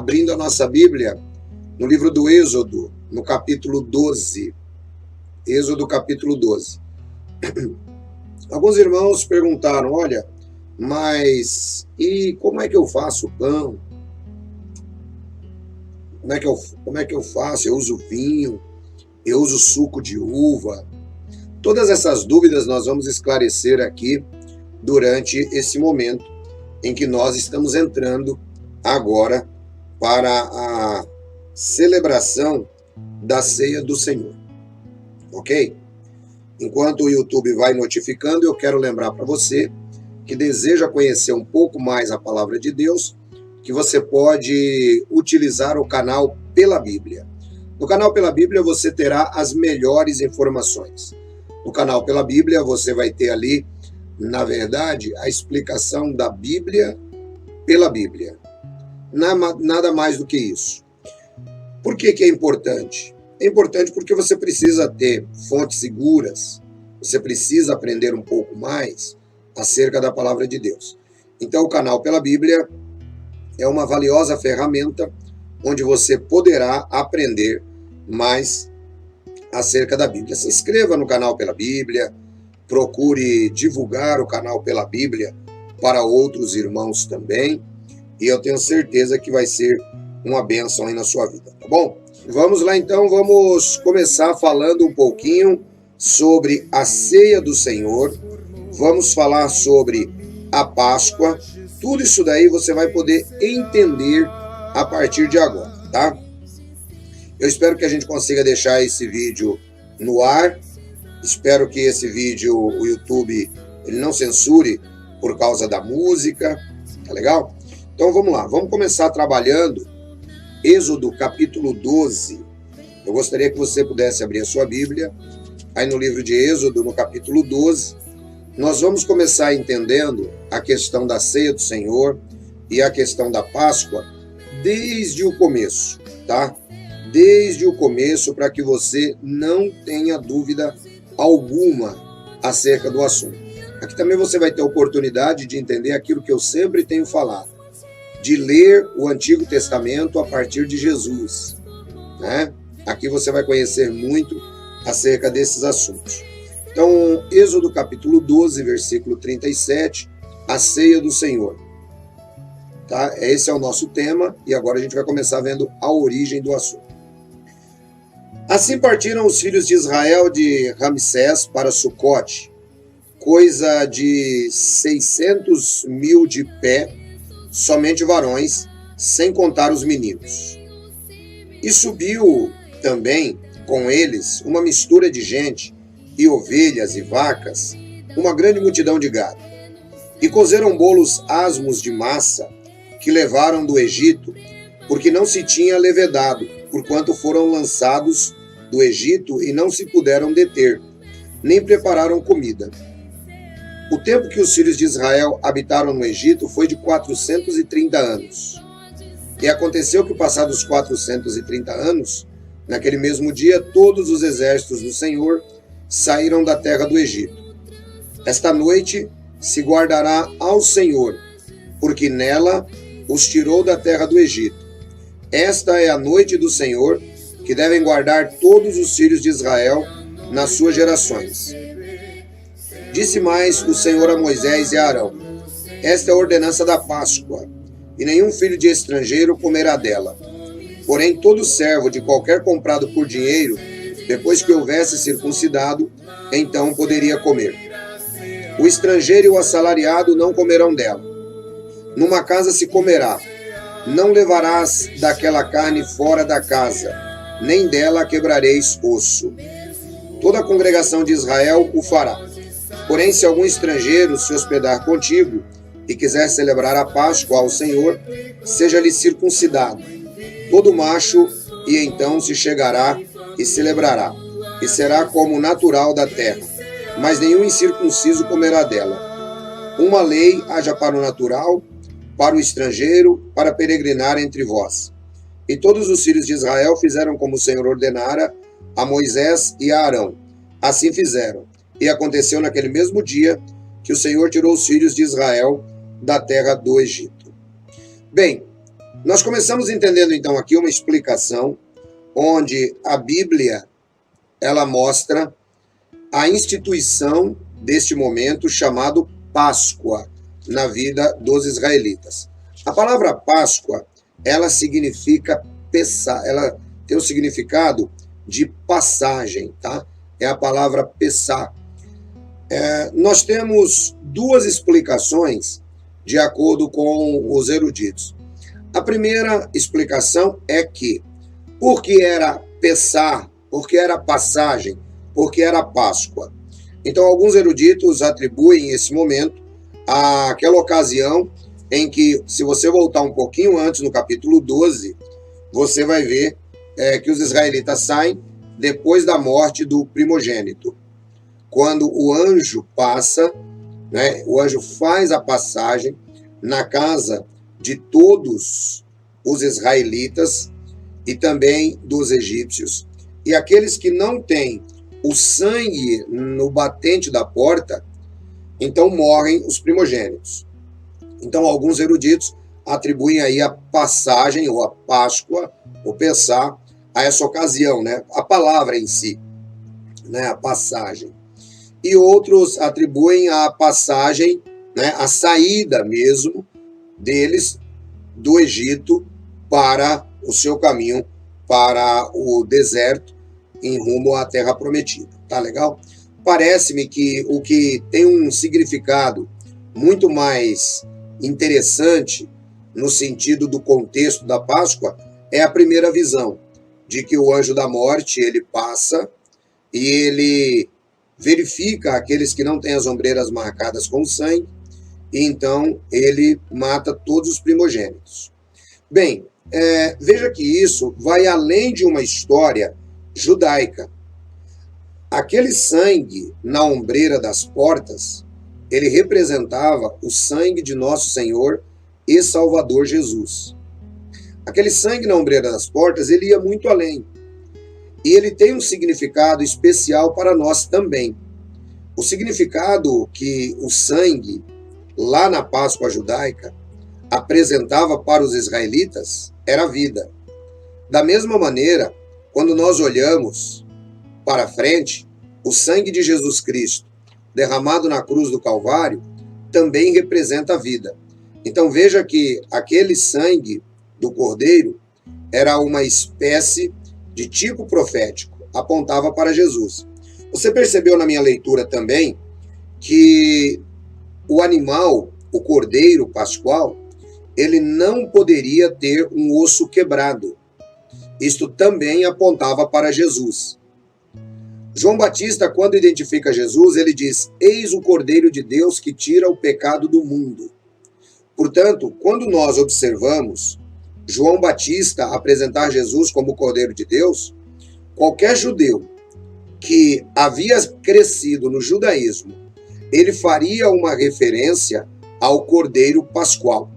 abrindo a nossa Bíblia no livro do Êxodo, no capítulo 12. Êxodo, capítulo 12. Alguns irmãos perguntaram, olha, mas e como é que eu faço o pão? Como é que eu faço? Eu uso vinho? Eu uso suco de uva? Todas essas dúvidas nós vamos esclarecer aqui durante esse momento em que nós estamos entrando agora para a celebração da ceia do Senhor. Ok? Enquanto o YouTube vai notificando, eu quero lembrar para você que deseja conhecer um pouco mais a palavra de Deus, que você pode utilizar o canal Pela Bíblia. No canal Pela Bíblia você terá as melhores informações. No canal Pela Bíblia você vai ter ali, na verdade, a explicação da Bíblia pela Bíblia. Nada mais do que isso. Por que é importante? É importante porque você precisa ter fontes seguras, você precisa aprender um pouco mais acerca da palavra de Deus. Então o canal Pela Bíblia é uma valiosa ferramenta onde você poderá aprender mais acerca da Bíblia. Se inscreva no canal Pela Bíblia, procure divulgar o canal Pela Bíblia para outros irmãos também, e eu tenho certeza que vai ser uma bênção aí na sua vida, tá bom? Vamos lá então, vamos começar falando um pouquinho sobre a ceia do Senhor, vamos falar sobre a Páscoa, tudo isso daí você vai poder entender a partir de agora, tá? Eu espero que a gente consiga deixar esse vídeo no ar, espero que esse vídeo, o YouTube, ele não censure por causa da música, tá legal? Então vamos lá, vamos começar trabalhando Êxodo capítulo 12. Eu gostaria que você pudesse abrir a sua Bíblia, aí no livro de Êxodo, no capítulo 12, nós vamos começar entendendo a questão da ceia do Senhor e a questão da Páscoa desde o começo, tá? Desde o começo, para que você não tenha dúvida alguma acerca do assunto. Aqui também você vai ter a oportunidade de entender aquilo que eu sempre tenho falado, de ler o Antigo Testamento a partir de Jesus, né? Aqui você vai conhecer muito acerca desses assuntos. Então, Êxodo capítulo 12, versículo 37, a ceia do Senhor. Tá? Esse é o nosso tema e agora a gente vai começar vendo a origem do assunto. Assim partiram os filhos de Israel de Ramsés para Sucote, coisa de 600 mil de pé, somente varões, sem contar os meninos. E subiu também com eles uma mistura de gente, e ovelhas e vacas, uma grande multidão de gado. E cozeram bolos asmos de massa, que levaram do Egito, porque não se tinha levedado, porquanto foram lançados do Egito e não se puderam deter, nem prepararam comida. O tempo que os filhos de Israel habitaram no Egito foi de 430 anos. E aconteceu que, passados 430 anos, naquele mesmo dia, todos os exércitos do Senhor saíram da terra do Egito. Esta noite se guardará ao Senhor, porque nela os tirou da terra do Egito. Esta é a noite do Senhor, que devem guardar todos os filhos de Israel nas suas gerações. Disse mais o Senhor a Moisés e a Arão: esta é a ordenança da Páscoa, e nenhum filho de estrangeiro comerá dela. Porém, todo servo de qualquer comprado por dinheiro, depois que houvesse circuncidado, então poderia comer. O estrangeiro e o assalariado não comerão dela. Numa casa se comerá. Não levarás daquela carne fora da casa, nem dela quebrareis osso. Toda a congregação de Israel o fará. Porém, se algum estrangeiro se hospedar contigo e quiser celebrar a Páscoa ao Senhor, seja-lhe circuncidado todo macho, e então se chegará e celebrará, e será como natural da terra, mas nenhum incircunciso comerá dela. Uma lei haja para o natural, para o estrangeiro, para peregrinar entre vós. E todos os filhos de Israel fizeram como o Senhor ordenara a Moisés e a Arão. Assim fizeram. E aconteceu naquele mesmo dia que o Senhor tirou os filhos de Israel da terra do Egito. Bem, Nós começamos entendendo então aqui uma explicação onde a Bíblia ela mostra a instituição deste momento chamado Páscoa na vida dos israelitas. A palavra Páscoa, ela significa ela tem o significado de passagem, tá? É a palavra Pessá. Nós temos duas explicações de acordo com os eruditos. A primeira explicação é que, porque era Pessá, porque era passagem, porque era Páscoa. Então, alguns eruditos atribuem esse momento àquela ocasião em que, se você voltar um pouquinho antes, no capítulo 12, você vai ver que os israelitas saem depois da morte do primogênito. Quando o anjo passa, né, o anjo faz a passagem na casa de todos os israelitas e também dos egípcios. E aqueles que não têm o sangue no batente da porta, então morrem os primogênitos. Então, alguns eruditos atribuem aí a passagem, ou a Páscoa, ou Pessá, a essa ocasião, né? A palavra em si, né? A passagem. E outros atribuem a passagem, né? A saída mesmo deles do Egito para o seu caminho para o deserto em rumo à Terra Prometida. Tá legal? Parece-me que o que tem um significado muito mais interessante no sentido do contexto da Páscoa é a primeira visão, de que o anjo da morte, ele passa e ele verifica aqueles que não têm as ombreiras marcadas com sangue, e então ele mata todos os primogênitos. Bem, veja que isso vai além de uma história judaica. Aquele sangue na ombreira das portas, ele representava o sangue de nosso Senhor e Salvador Jesus. Aquele sangue na ombreira das portas, ele ia muito além. E ele tem um significado especial para nós também. O significado que o sangue, lá na Páscoa judaica, apresentava para os israelitas era a vida. Da mesma maneira, quando nós olhamos para frente, o sangue de Jesus Cristo, derramado na cruz do Calvário, também representa a vida. Então veja que aquele sangue do Cordeiro era uma espécie de tipo profético, apontava para Jesus. Você percebeu na minha leitura também que o animal, o Cordeiro Pascual, ele não poderia ter um osso quebrado. Isto também apontava para Jesus. João Batista, quando identifica Jesus, ele diz: eis o Cordeiro de Deus que tira o pecado do mundo. Portanto, quando nós observamos João Batista apresentar Jesus como o Cordeiro de Deus, qualquer judeu que havia crescido no judaísmo, ele faria uma referência ao Cordeiro Pascual.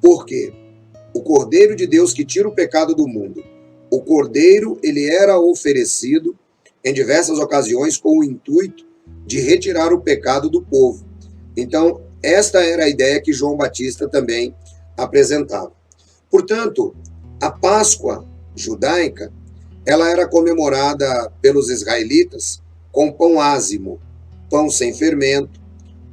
Por quê? O Cordeiro de Deus que tira o pecado do mundo. O Cordeiro, ele era oferecido em diversas ocasiões com o intuito de retirar o pecado do povo. Então, esta era a ideia que João Batista também apresentava. Portanto, a Páscoa judaica, ela era comemorada pelos israelitas com pão ázimo, pão sem fermento,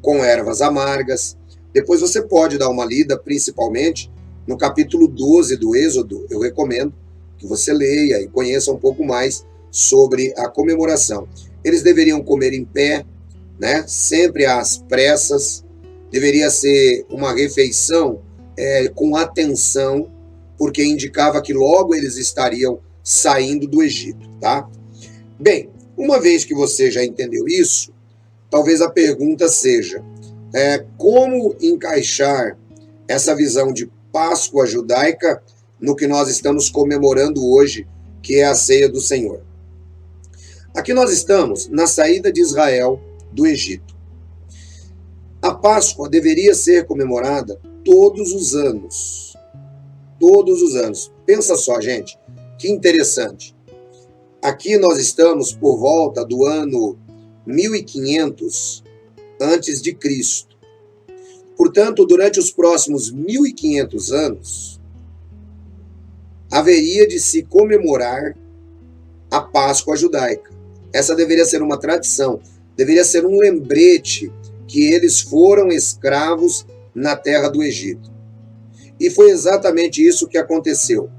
com ervas amargas. Depois você pode dar uma lida, principalmente no capítulo 12 do Êxodo. Eu recomendo que você leia e conheça um pouco mais sobre a comemoração. Eles deveriam comer em pé, né? Sempre às pressas. Deveria ser uma refeição com atenção, porque indicava que logo eles estariam saindo do Egito, tá? Bem, uma vez que você já entendeu isso, talvez a pergunta seja: como encaixar essa visão de Páscoa judaica no que nós estamos comemorando hoje, que é a ceia do Senhor? Aqui nós estamos na saída de Israel do Egito. A Páscoa deveria ser comemorada todos os anos. Todos os anos. Pensa só, gente, que interessante. Aqui nós estamos por volta do ano 1500 antes de Cristo. Portanto, durante os próximos 1500 anos, haveria de se comemorar a Páscoa judaica. Essa deveria ser uma tradição, deveria ser um lembrete que eles foram escravos na terra do Egito. E foi exatamente isso que aconteceu.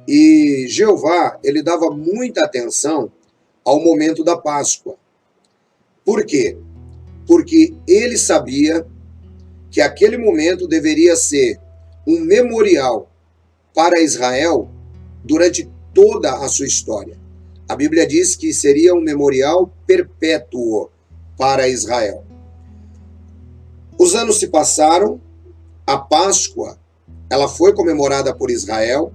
E Jeová, ele dava muita atenção ao momento da Páscoa. Por quê? Porque ele sabia que aquele momento deveria ser um memorial para Israel durante toda a sua história. A Bíblia diz que seria um memorial perpétuo para Israel. Os anos se passaram, a Páscoa, ela foi comemorada por Israel,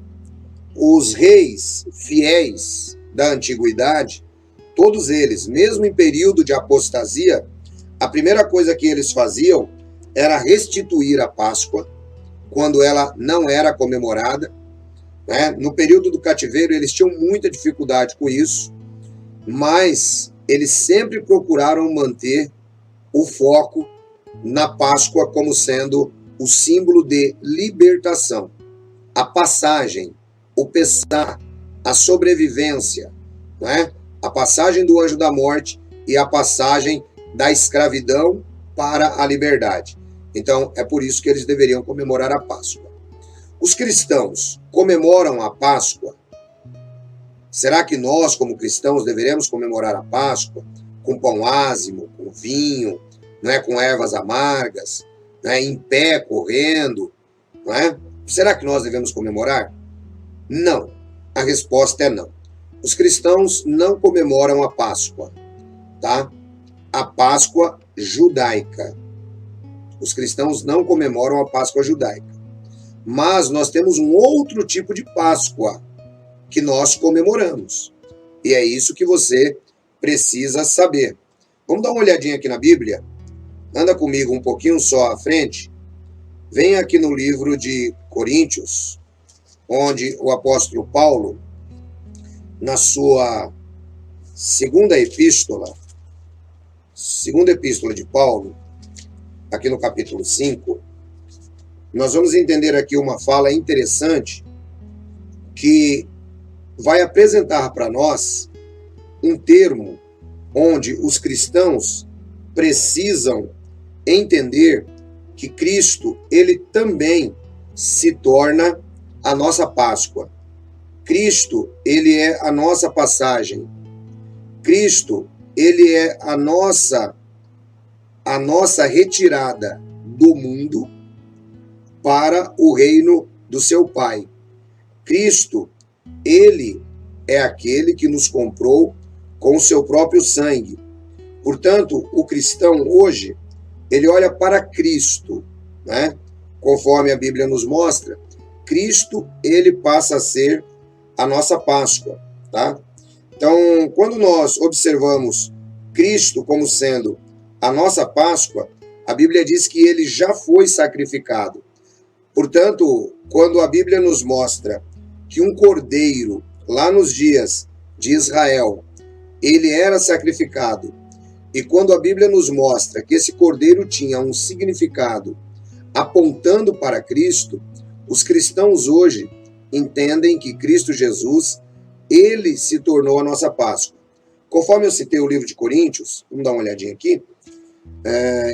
os reis fiéis da antiguidade, todos eles, mesmo em período de apostasia, a primeira coisa que eles faziam era restituir a Páscoa, quando ela não era comemorada. No período do cativeiro, eles tinham muita dificuldade com isso, mas eles sempre procuraram manter o foco na Páscoa como sendo o símbolo de libertação. A passagem, o Pessá, a sobrevivência, a passagem do anjo da morte e a passagem da escravidão para a liberdade. Então, é por isso que eles deveriam comemorar a Páscoa. Os cristãos comemoram a Páscoa? Será que nós, como cristãos, deveremos comemorar a Páscoa com pão ázimo, com vinho, com ervas amargas, em pé, correndo? Será que nós devemos comemorar? Não. A resposta é não. Os cristãos não comemoram a Páscoa, tá? A Páscoa judaica. Os cristãos não comemoram a Páscoa judaica. Mas nós temos um outro tipo de Páscoa que nós comemoramos. E é isso que você precisa saber. Vamos dar uma olhadinha aqui na Bíblia? Anda comigo um pouquinho só à frente. Vem aqui no livro de Coríntios, onde o apóstolo Paulo, na sua segunda epístola de Paulo, aqui no capítulo 5, nós vamos entender aqui uma fala interessante que vai apresentar para nós um termo onde os cristãos precisam entender que Cristo, ele também se torna a nossa Páscoa. Cristo, ele é a nossa passagem. Cristo, ele é a nossa retirada do mundo para o reino do seu Pai. Cristo, ele é aquele que nos comprou com o seu próprio sangue. Portanto, o cristão hoje, ele olha para Cristo, Conforme a Bíblia nos mostra, Cristo, ele passa a ser a nossa Páscoa, tá? Então, quando nós observamos Cristo como sendo a nossa Páscoa, a Bíblia diz que ele já foi sacrificado. Portanto, quando a Bíblia nos mostra que um cordeiro, lá nos dias de Israel, ele era sacrificado, e quando a Bíblia nos mostra que esse cordeiro tinha um significado apontando para Cristo, os cristãos hoje entendem que Cristo Jesus, ele se tornou a nossa Páscoa. Conforme eu citei o livro de Coríntios, vamos dar uma olhadinha aqui,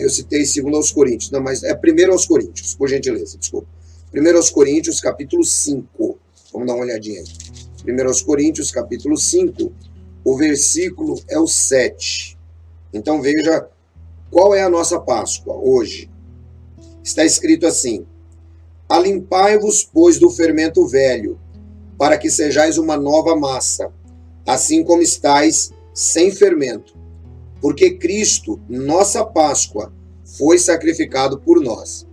eu citei 2 aos Coríntios, não, mas é 1 aos Coríntios, por gentileza, desculpa. 1 aos Coríntios, capítulo 5, vamos dar uma olhadinha aí. 1 aos Coríntios, capítulo 5, o versículo é o 7. Então veja qual é a nossa Páscoa hoje. Está escrito assim: alimpai-vos, pois, do fermento velho, para que sejais uma nova massa, assim como estáis sem fermento. Porque Cristo, nossa Páscoa, foi sacrificado por nós.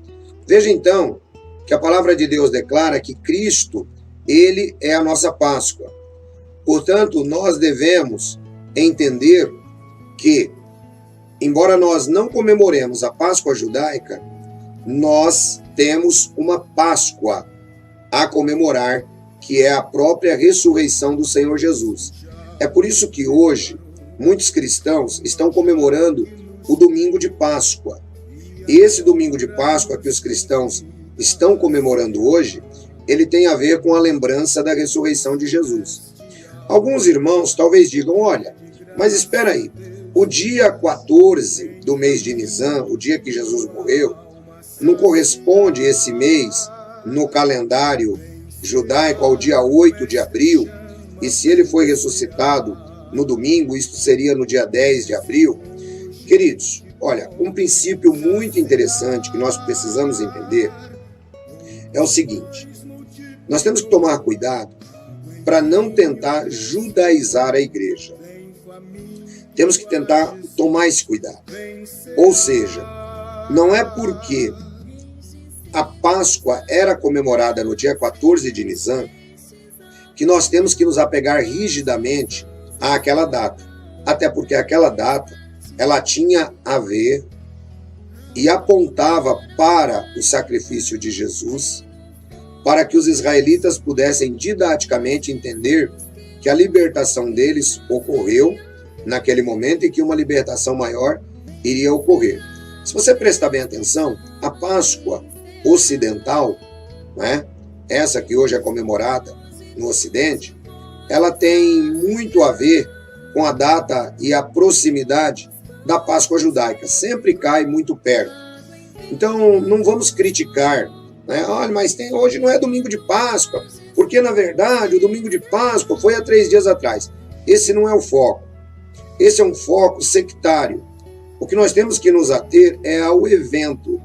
Veja então que a palavra de Deus declara que Cristo, ele é a nossa Páscoa. Portanto, nós devemos entender que, embora nós não comemoremos a Páscoa judaica, nós temos uma Páscoa a comemorar, que é a própria ressurreição do Senhor Jesus. É por isso que hoje muitos cristãos estão comemorando o domingo de Páscoa. Esse domingo de Páscoa que os cristãos estão comemorando hoje ele tem a ver com a lembrança da ressurreição de Jesus. Alguns irmãos talvez digam, olha, mas espera aí, o dia 14 do mês de Nisan, o dia que Jesus morreu, não corresponde esse mês no calendário judaico ao dia 8 de abril, e se ele foi ressuscitado no domingo, isso seria no dia 10 de abril. Queridos, olha, um princípio muito interessante que nós precisamos entender é o seguinte: nós temos que tomar cuidado para não tentar judaizar a igreja. Temos que tentar tomar esse cuidado. Ou seja, não é porque a Páscoa era comemorada no dia 14 de Nisan que nós temos que nos apegar rigidamente àquela data. Até porque aquela data, ela tinha a ver e apontava para o sacrifício de Jesus, para que os israelitas pudessem didaticamente entender que a libertação deles ocorreu naquele momento e que uma libertação maior iria ocorrer. Se você prestar bem atenção, a Páscoa ocidental, né, essa que hoje é comemorada no Ocidente, ela tem muito a ver com a data e a proximidade da Páscoa judaica. Sempre cai muito perto. Então, não vamos criticar, né? Olha, mas hoje não é domingo de Páscoa, porque, na verdade, o domingo de Páscoa foi há 3 dias atrás. Esse não é o foco. Esse é um foco sectário. O que nós temos que nos ater é ao evento,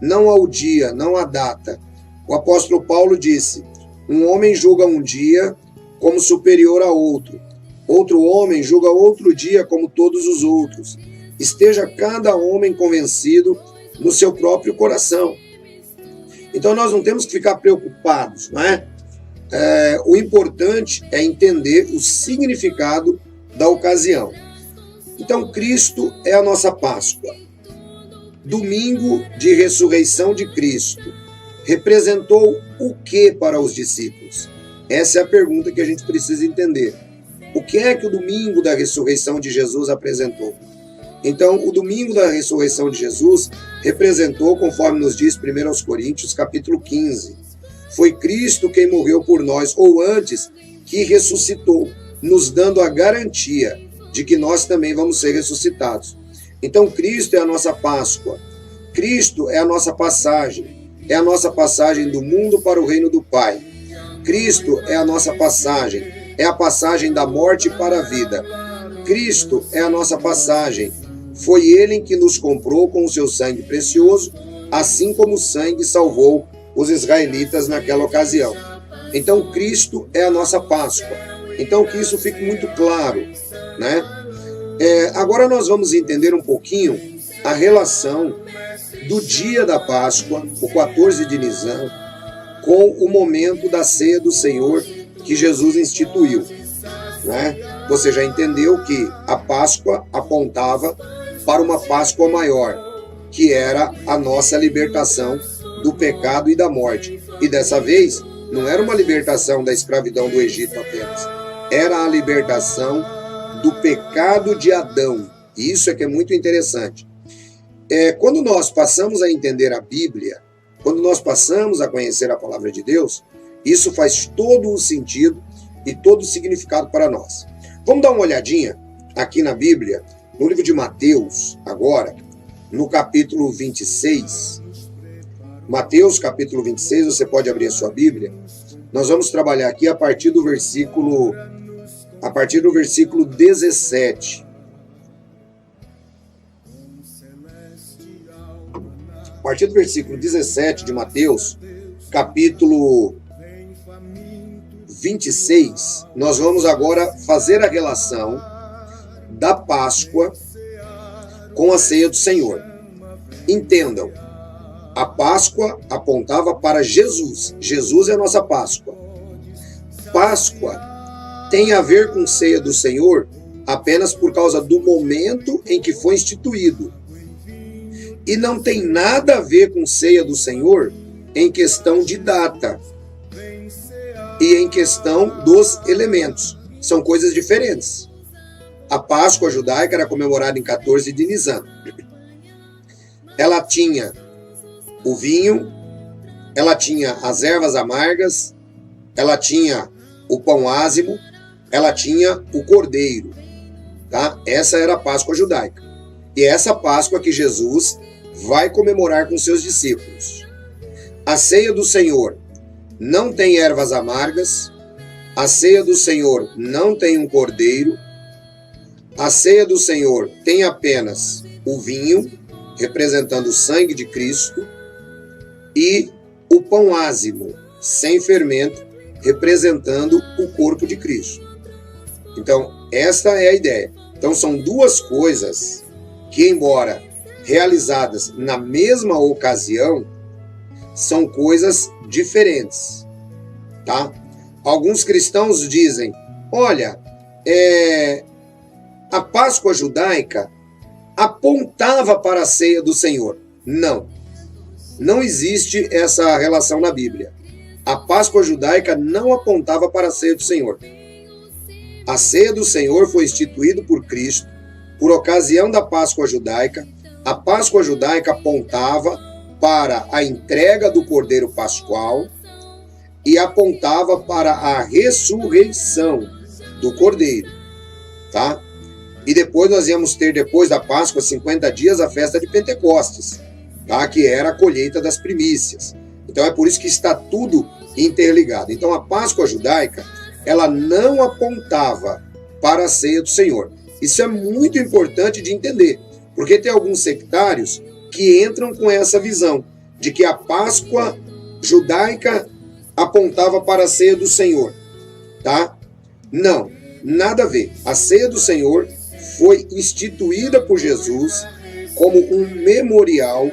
não ao dia, não à data. O apóstolo Paulo disse, um homem julga um dia como superior a outro. Outro homem julga outro dia como todos os outros. Esteja cada homem convencido no seu próprio coração. Então nós não temos que ficar preocupados, não é? O importante é entender o significado da ocasião. Então Cristo é a nossa Páscoa. Domingo de ressurreição de Cristo representou o que para os discípulos? Essa é a pergunta que a gente precisa entender. O que é que o domingo da ressurreição de Jesus apresentou? Então, o domingo da ressurreição de Jesus representou, conforme nos diz 1 Coríntios, capítulo 15. Foi Cristo quem morreu por nós, ou antes, que ressuscitou, nos dando a garantia de que nós também vamos ser ressuscitados. Então, Cristo é a nossa Páscoa. Cristo é a nossa passagem. É a nossa passagem do mundo para o reino do Pai. Cristo é a nossa passagem. É a passagem da morte para a vida. Cristo é a nossa passagem. Foi Ele que nos comprou com o seu sangue precioso, assim como o sangue salvou os israelitas naquela ocasião. Então, Cristo é a nossa Páscoa. Então, que isso fique muito claro, né? Agora nós vamos entender um pouquinho a relação do dia da Páscoa, o 14 de Nisan, com o momento da ceia do Senhor que Jesus instituiu, né? Você já entendeu que a Páscoa apontava para uma Páscoa maior, que era a nossa libertação do pecado e da morte. E dessa vez, não era uma libertação da escravidão do Egito apenas, era a libertação do pecado de Adão. E isso é que é muito interessante. Quando nós passamos a entender a Bíblia, quando nós passamos a conhecer a palavra de Deus, isso faz todo o sentido e todo o significado para nós. Vamos dar uma olhadinha aqui na Bíblia, no livro de Mateus, agora, no capítulo 26. Mateus, capítulo 26, você pode abrir a sua Bíblia. Nós vamos trabalhar aqui a partir do versículo 17. A partir do versículo 17 de Mateus, capítulo 26, nós vamos agora fazer a relação da Páscoa com a ceia do Senhor. Entendam, a Páscoa apontava para Jesus. Jesus é a nossa Páscoa. Páscoa tem a ver com ceia do Senhor apenas por causa do momento em que foi instituído. E não tem nada a ver com ceia do Senhor em questão de data e em questão dos elementos. São coisas diferentes. A Páscoa judaica era comemorada em 14 de Nisan. Ela tinha o vinho, ela tinha as ervas amargas, ela tinha o pão ázimo, ela tinha o cordeiro, tá? Essa era a Páscoa judaica. E essa Páscoa que Jesus vai comemorar com seus discípulos. A ceia do Senhor não tem ervas amargas, a ceia do Senhor não tem um cordeiro, a ceia do Senhor tem apenas o vinho, representando o sangue de Cristo, e o pão ázimo, sem fermento, representando o corpo de Cristo. Então, esta é a ideia. Então, são duas coisas que, embora realizadas na mesma ocasião, são coisas diferentes, tá? Alguns cristãos dizem, olha, a Páscoa judaica apontava para a ceia do Senhor. Não existe essa relação na Bíblia. A Páscoa judaica não apontava para a ceia do Senhor. A ceia do Senhor foi instituída por Cristo por ocasião da Páscoa judaica. A Páscoa judaica apontava para a entrega do Cordeiro Pascual e apontava para a ressurreição do Cordeiro, tá? E depois nós íamos ter, depois da Páscoa, 50 dias, a festa de Pentecostes, tá? Que era a colheita das primícias. Então é por isso que está tudo interligado. Então a Páscoa judaica, ela não apontava para a ceia do Senhor. Isso é muito importante de entender, porque tem alguns sectários que entram com essa visão de que a Páscoa judaica apontava para a ceia do Senhor, tá? Não, nada a ver. A ceia do Senhor foi instituída por Jesus como um memorial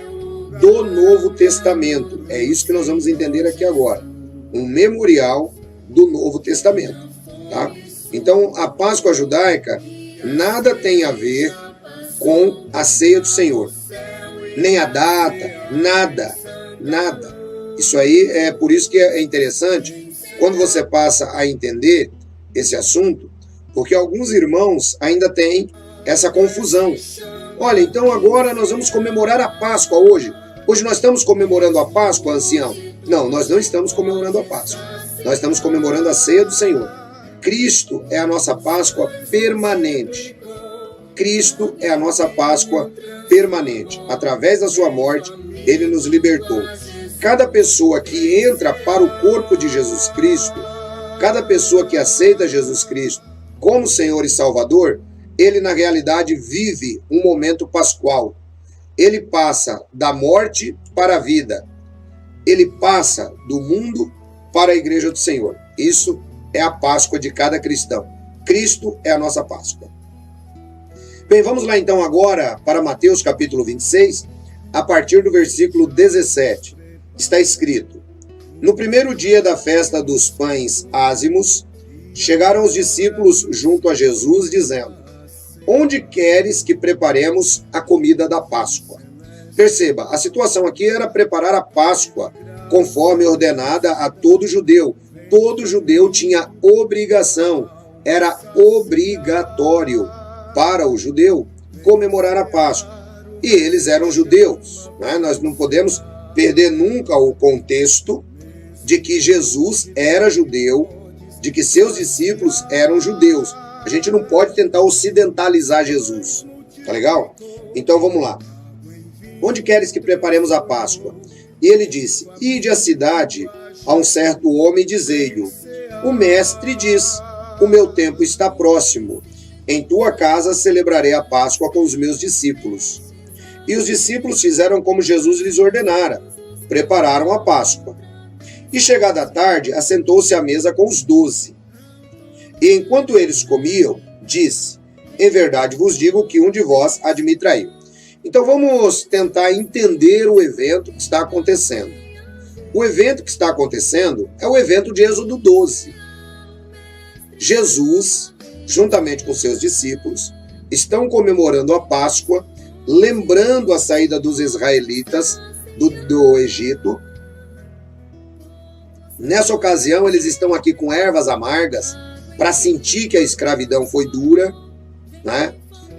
do Novo Testamento. É isso que nós vamos entender aqui agora. Um memorial do Novo Testamento, tá? Então, a Páscoa judaica nada tem a ver com a ceia do Senhor. Nem a data, nada. Isso aí é por isso que é interessante quando você passa a entender esse assunto, porque alguns irmãos ainda têm essa confusão. Olha, então agora nós vamos comemorar a Páscoa hoje. Hoje nós estamos comemorando a Páscoa, ancião? Não, nós não estamos comemorando a Páscoa. Nós estamos comemorando a ceia do Senhor. Cristo é a nossa Páscoa permanente. Cristo é a nossa Páscoa permanente. Através da sua morte, ele nos libertou. Cada pessoa que entra para o corpo de Jesus Cristo, cada pessoa que aceita Jesus Cristo como Senhor e Salvador, ele na realidade vive um momento pascual. Ele passa da morte para a vida. Ele passa do mundo para a igreja do Senhor. Isso é a Páscoa de cada cristão. Cristo é a nossa Páscoa. Bem, vamos lá então agora para Mateus capítulo 26, a partir do versículo 17. Está escrito: No primeiro dia da festa dos pães ázimos, chegaram os discípulos junto a Jesus, dizendo: Onde queres que preparemos a comida da Páscoa? Perceba, a situação aqui era preparar a Páscoa, conforme ordenada a todo judeu. Todo judeu tinha obrigação, era obrigatório para o judeu comemorar a Páscoa. E eles eram judeus, né? Nós não podemos perder nunca o contexto de que Jesus era judeu, de que seus discípulos eram judeus. A gente não pode tentar ocidentalizar Jesus, tá legal? Então vamos lá. Onde queres que preparemos a Páscoa? E ele disse: Ide à cidade a um certo homem, dizei-lhe: O mestre diz, o meu tempo está próximo. Em tua casa celebrarei a Páscoa com os meus discípulos. E os discípulos fizeram como Jesus lhes ordenara. Prepararam a Páscoa. E chegada a tarde, assentou-se à mesa com os 12. E enquanto eles comiam, disse: Em verdade vos digo que um de vós há de me trair. Então vamos tentar entender o evento que está acontecendo. O evento que está acontecendo é o evento de Êxodo 12. Jesus, juntamente com seus discípulos, estão comemorando a Páscoa, lembrando a saída dos israelitas do Egito. Nessa ocasião, eles estão aqui com ervas amargas para sentir que a escravidão foi dura, né?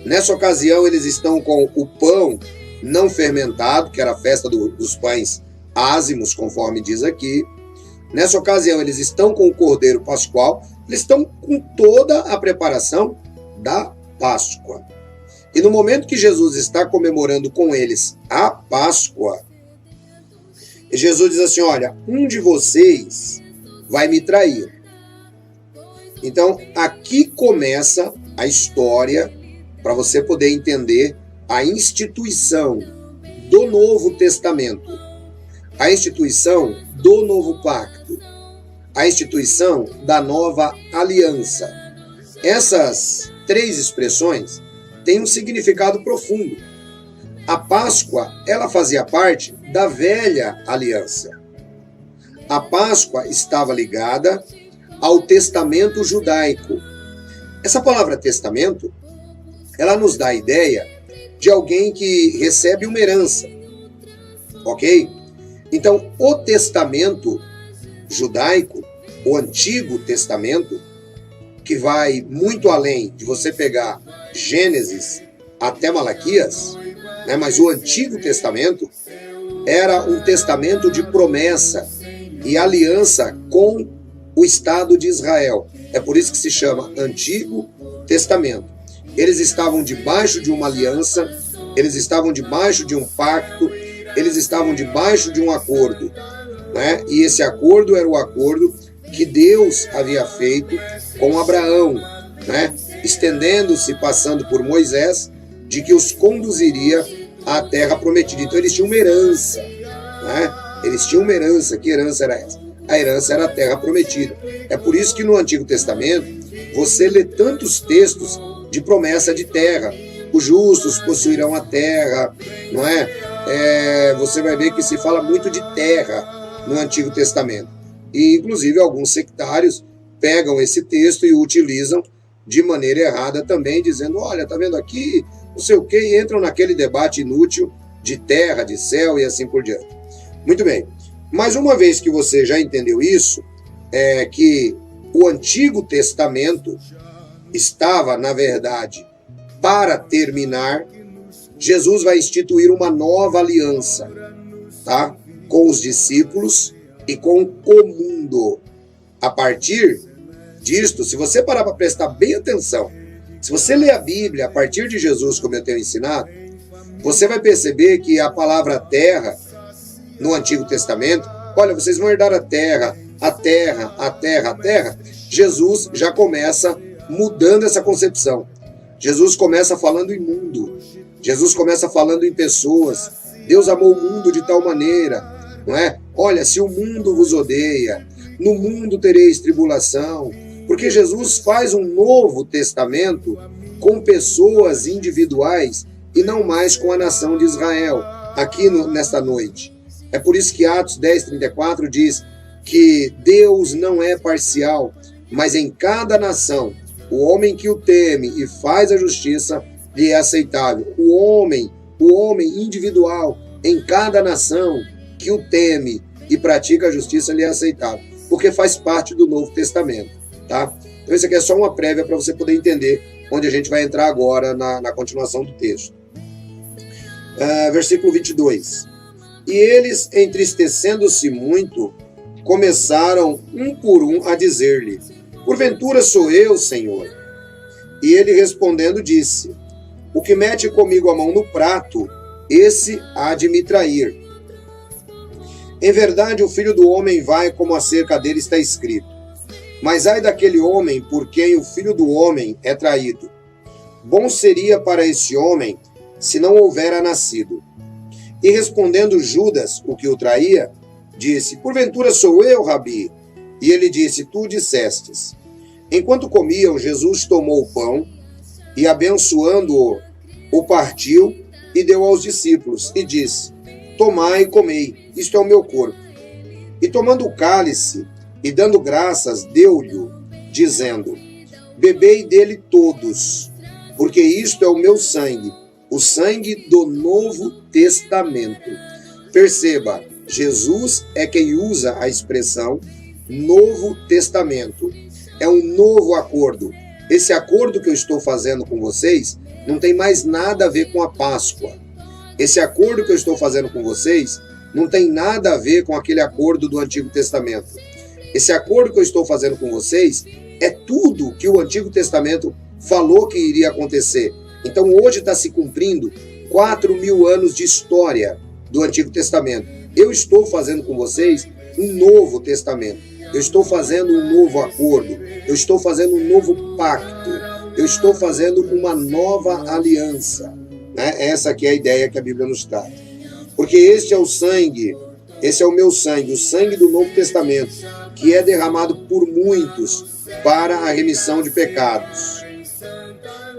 Nessa ocasião, eles estão com o pão não fermentado, que era a festa dos pães ázimos, conforme diz aqui. Nessa ocasião, eles estão com o cordeiro pascual, eles estão com toda a preparação da Páscoa. E no momento que Jesus está comemorando com eles a Páscoa, Jesus diz assim: olha, um de vocês vai me trair. Então, aqui começa a história para você poder entender a instituição do Novo Testamento, a instituição do Novo Pacto, a instituição da Nova Aliança. Essas três expressões têm um significado profundo. A Páscoa, ela fazia parte da velha aliança. A Páscoa estava ligada ao testamento judaico. Essa palavra testamento, ela nos dá a ideia de alguém que recebe uma herança, ok? Então, o testamento judaico, o Antigo Testamento, que vai muito além de você pegar Gênesis até Malaquias, né? Mas o Antigo Testamento era um testamento de promessa e aliança com o Estado de Israel. É por isso que se chama Antigo Testamento. Eles estavam debaixo de uma aliança, eles estavam debaixo de um pacto, eles estavam debaixo de um acordo, né? E esse acordo era o acordo que Deus havia feito com Abraão, né? Estendendo-se, passando por Moisés, de que os conduziria à terra prometida. Então eles tinham uma herança, né? Eles tinham uma herança. Que herança era essa? A herança era a terra prometida. É por isso que no Antigo Testamento você lê tantos textos de promessa de terra. Os justos possuirão a terra, não é? Você vai ver que se fala muito de terra no Antigo Testamento. E, inclusive, alguns sectários pegam esse texto e o utilizam de maneira errada também, dizendo, olha, tá vendo aqui, não sei o quê, e entram naquele debate inútil de terra, de céu e assim por diante. Muito bem. Mas uma vez que você já entendeu isso, é que o Antigo Testamento estava, na verdade, para terminar, Jesus vai instituir uma nova aliança, tá? Com os discípulos e com o mundo. A partir disto, se você parar para prestar bem atenção, se você ler a Bíblia a partir de Jesus, como eu tenho ensinado, você vai perceber que a palavra terra, no Antigo Testamento, olha, vocês vão herdar a terra, a terra, a terra, a terra. Jesus já começa mudando essa concepção. Jesus começa falando em mundo. Jesus começa falando em pessoas. Deus amou o mundo de tal maneira, não é? Olha, se o mundo vos odeia, no mundo tereis tribulação. Porque Jesus faz um novo testamento com pessoas individuais e não mais com a nação de Israel, aqui nesta noite. É por isso que Atos 10:34 diz que Deus não é parcial, mas em cada nação, o homem que o teme e faz a justiça lhe é aceitável. O homem individual, em cada nação que o teme e pratica a justiça lhe é aceitável, porque faz parte do Novo Testamento, tá? Então isso aqui é só uma prévia para você poder entender onde a gente vai entrar agora na continuação do texto. Versículo 22. E eles, entristecendo-se muito, começaram um por um a dizer-lhe, porventura sou eu, Senhor? E ele respondendo disse, o que mete comigo a mão no prato, esse há de me trair. Em verdade, o Filho do Homem vai como acerca dele está escrito. Mas ai daquele homem por quem o Filho do Homem é traído. Bom seria para esse homem se não houvera nascido. E respondendo Judas, o que o traía, disse, porventura sou eu, Rabi? E ele disse, tu dissestes. Enquanto comiam, Jesus tomou o pão e, abençoando-o, o partiu e deu aos discípulos, e disse, tomai e comei, isto é o meu corpo. E tomando o cálice, e dando graças, deu-lhe, dizendo, bebei dele todos, porque isto é o meu sangue, o sangue do Novo Testamento. Perceba, Jesus é quem usa a expressão Novo Testamento. É um novo acordo. Esse acordo que eu estou fazendo com vocês não tem mais nada a ver com a Páscoa. Esse acordo que eu estou fazendo com vocês não tem nada a ver com aquele acordo do Antigo Testamento. Esse acordo que eu estou fazendo com vocês é tudo que o Antigo Testamento falou que iria acontecer. Então hoje está se cumprindo 4.000 anos de história do Antigo Testamento. Eu estou fazendo com vocês um novo testamento. Eu estou fazendo um novo acordo. Eu estou fazendo um novo pacto. Eu estou fazendo uma nova aliança. Essa aqui é a ideia que a Bíblia nos traz. Porque este é o sangue, esse é o meu sangue, o sangue do Novo Testamento, que é derramado por muitos para a remissão de pecados.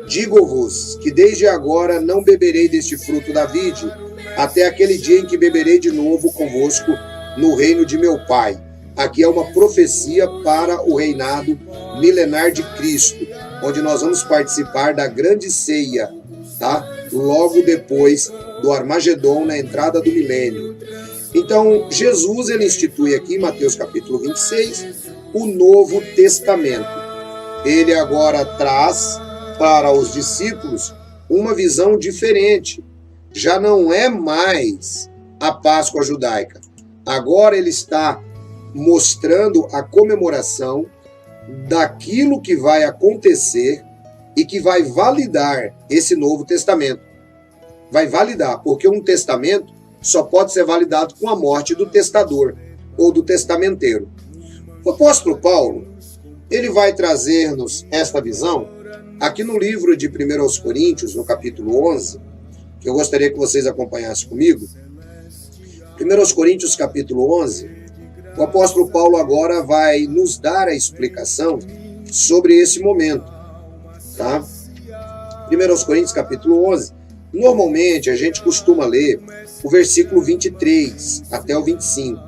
Digo-vos que desde agora não beberei deste fruto da vide, até aquele dia em que beberei de novo convosco no reino de meu Pai. Aqui é uma profecia para o reinado milenar de Cristo, onde nós vamos participar da grande ceia, tá? Logo depois do Armagedon, na entrada do milênio. Então, Jesus, ele institui aqui, em Mateus capítulo 26, o Novo Testamento. Ele agora traz para os discípulos uma visão diferente. Já não é mais a Páscoa judaica. Agora ele está mostrando a comemoração daquilo que vai acontecer e que vai validar esse Novo Testamento. Vai validar, porque um testamento só pode ser validado com a morte do testador ou do testamenteiro. O apóstolo Paulo, ele vai trazer-nos esta visão aqui no livro de 1 Coríntios, no capítulo 11, que eu gostaria que vocês acompanhassem comigo. 1 Coríntios, capítulo 11, o apóstolo Paulo agora vai nos dar a explicação sobre esse momento, tá? 1 Coríntios, capítulo 11, normalmente a gente costuma ler o versículo 23 até o 25,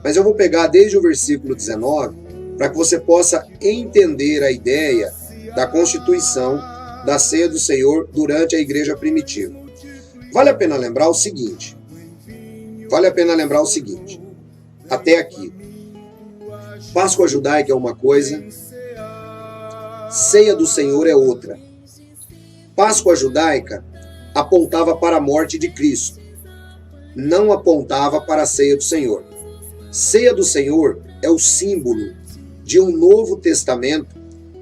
mas eu vou pegar desde o versículo 19 para que você possa entender a ideia da constituição da ceia do Senhor durante a igreja primitiva. Vale a pena lembrar o seguinte, até aqui, Páscoa judaica é uma coisa, ceia do Senhor é outra. Páscoa judaica apontava para a morte de Cristo, não apontava para a ceia do Senhor. Ceia do Senhor é o símbolo de um novo testamento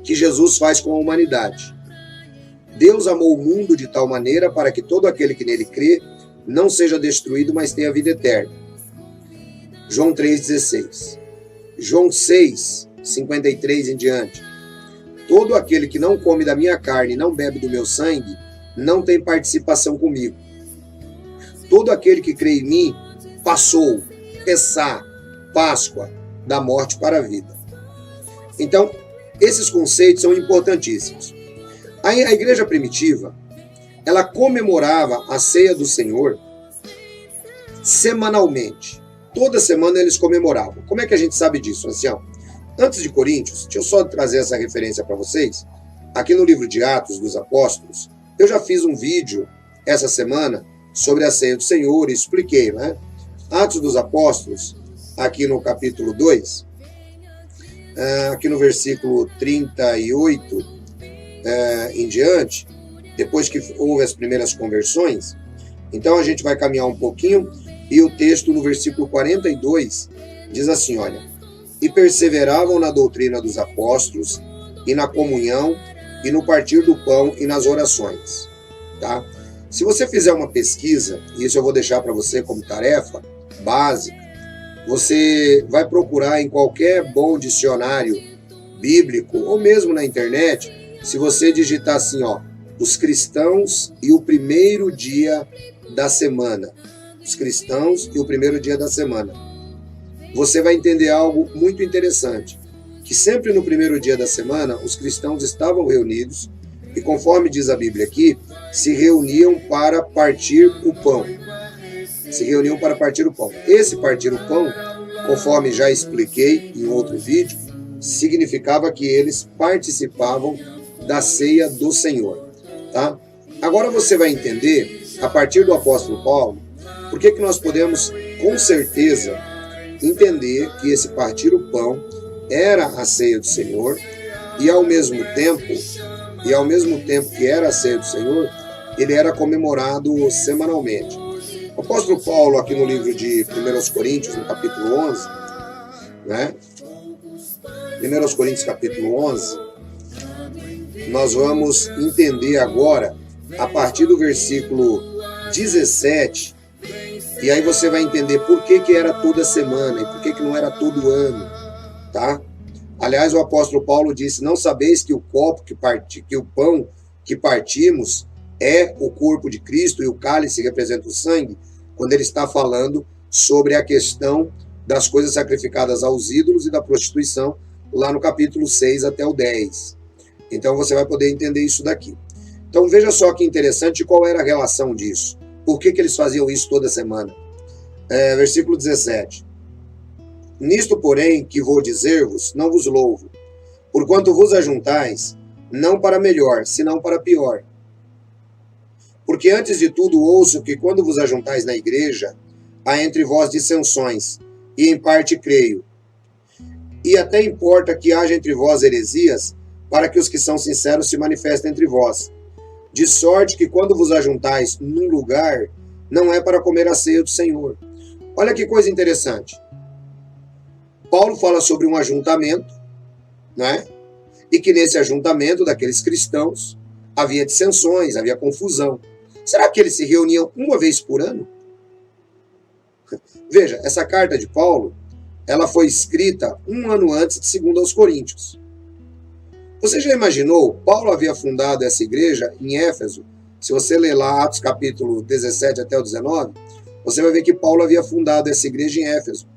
que Jesus faz com a humanidade. Deus amou o mundo de tal maneira para que todo aquele que nele crê não seja destruído, mas tenha vida eterna. João 3,16. João 6, 53 em diante. Todo aquele que não come da minha carne e não bebe do meu sangue, não tem participação comigo. Todo aquele que crê em mim, passou, Pessá, Páscoa, da morte para a vida. Então, esses conceitos são importantíssimos. A igreja primitiva, ela comemorava a ceia do Senhor semanalmente. Toda semana eles comemoravam. Como é que a gente sabe disso, ancião? Antes de Coríntios, deixa eu só trazer essa referência para vocês. Aqui no livro de Atos dos Apóstolos, eu já fiz um vídeo essa semana sobre a ceia do Senhor e expliquei, né? Atos dos Apóstolos, aqui no capítulo 2, aqui no versículo 38 em diante, depois que houve as primeiras conversões, então a gente vai caminhar um pouquinho, e o texto no versículo 42 diz assim, olha, e perseveravam na doutrina dos apóstolos, e na comunhão, e no partir do pão, e nas orações, tá? Se você fizer uma pesquisa, e isso eu vou deixar para você como tarefa básica, você vai procurar em qualquer bom dicionário bíblico, ou mesmo na internet, se você digitar assim, ó, os cristãos e o primeiro dia da semana. Os cristãos e o primeiro dia da semana. Você vai entender algo muito interessante, que sempre no primeiro dia da semana, os cristãos estavam reunidos e, conforme diz a Bíblia aqui, se reuniam para partir o pão. Esse partir o pão, conforme já expliquei em outro vídeo, significava que eles participavam da ceia do Senhor, tá? Agora você vai entender, a partir do apóstolo Paulo, por que nós podemos, com certeza, entender que esse partir o pão era a ceia do Senhor, e ao mesmo tempo que era a ceia do Senhor, ele era comemorado semanalmente. O apóstolo Paulo, aqui no livro de 1 Coríntios, no capítulo 11, né? 1 Coríntios, capítulo 11, nós vamos entender agora, a partir do versículo 17, e aí você vai entender por que era toda semana e por que não era todo ano, tá? Aliás, o apóstolo Paulo disse: não sabeis que o copo que o pão que partimos é o corpo de Cristo e o cálice representa o sangue, quando ele está falando sobre a questão das coisas sacrificadas aos ídolos e da prostituição, lá no capítulo 6 até o 10. Então você vai poder entender isso daqui. Então veja só que interessante qual era a relação disso. Por que eles faziam isso toda semana? Versículo 17. Nisto, porém, que vou dizer-vos, não vos louvo, porquanto vos ajuntais, não para melhor, senão para pior. Porque antes de tudo ouço que quando vos ajuntais na igreja, há entre vós dissensões, e em parte creio. E até importa que haja entre vós heresias, para que os que são sinceros se manifestem entre vós. De sorte que quando vos ajuntais num lugar, não é para comer a ceia do Senhor. Olha que coisa interessante. Paulo fala sobre um ajuntamento, né? E que nesse ajuntamento daqueles cristãos havia dissensões, havia confusão. Será que eles se reuniam uma vez por ano? Veja, essa carta de Paulo, ela foi escrita um ano antes de 2 aos Coríntios. Você já imaginou? Paulo havia fundado essa igreja em Éfeso. Se você ler lá Atos capítulo 17 até o 19, você vai ver que Paulo havia fundado essa igreja em Éfeso.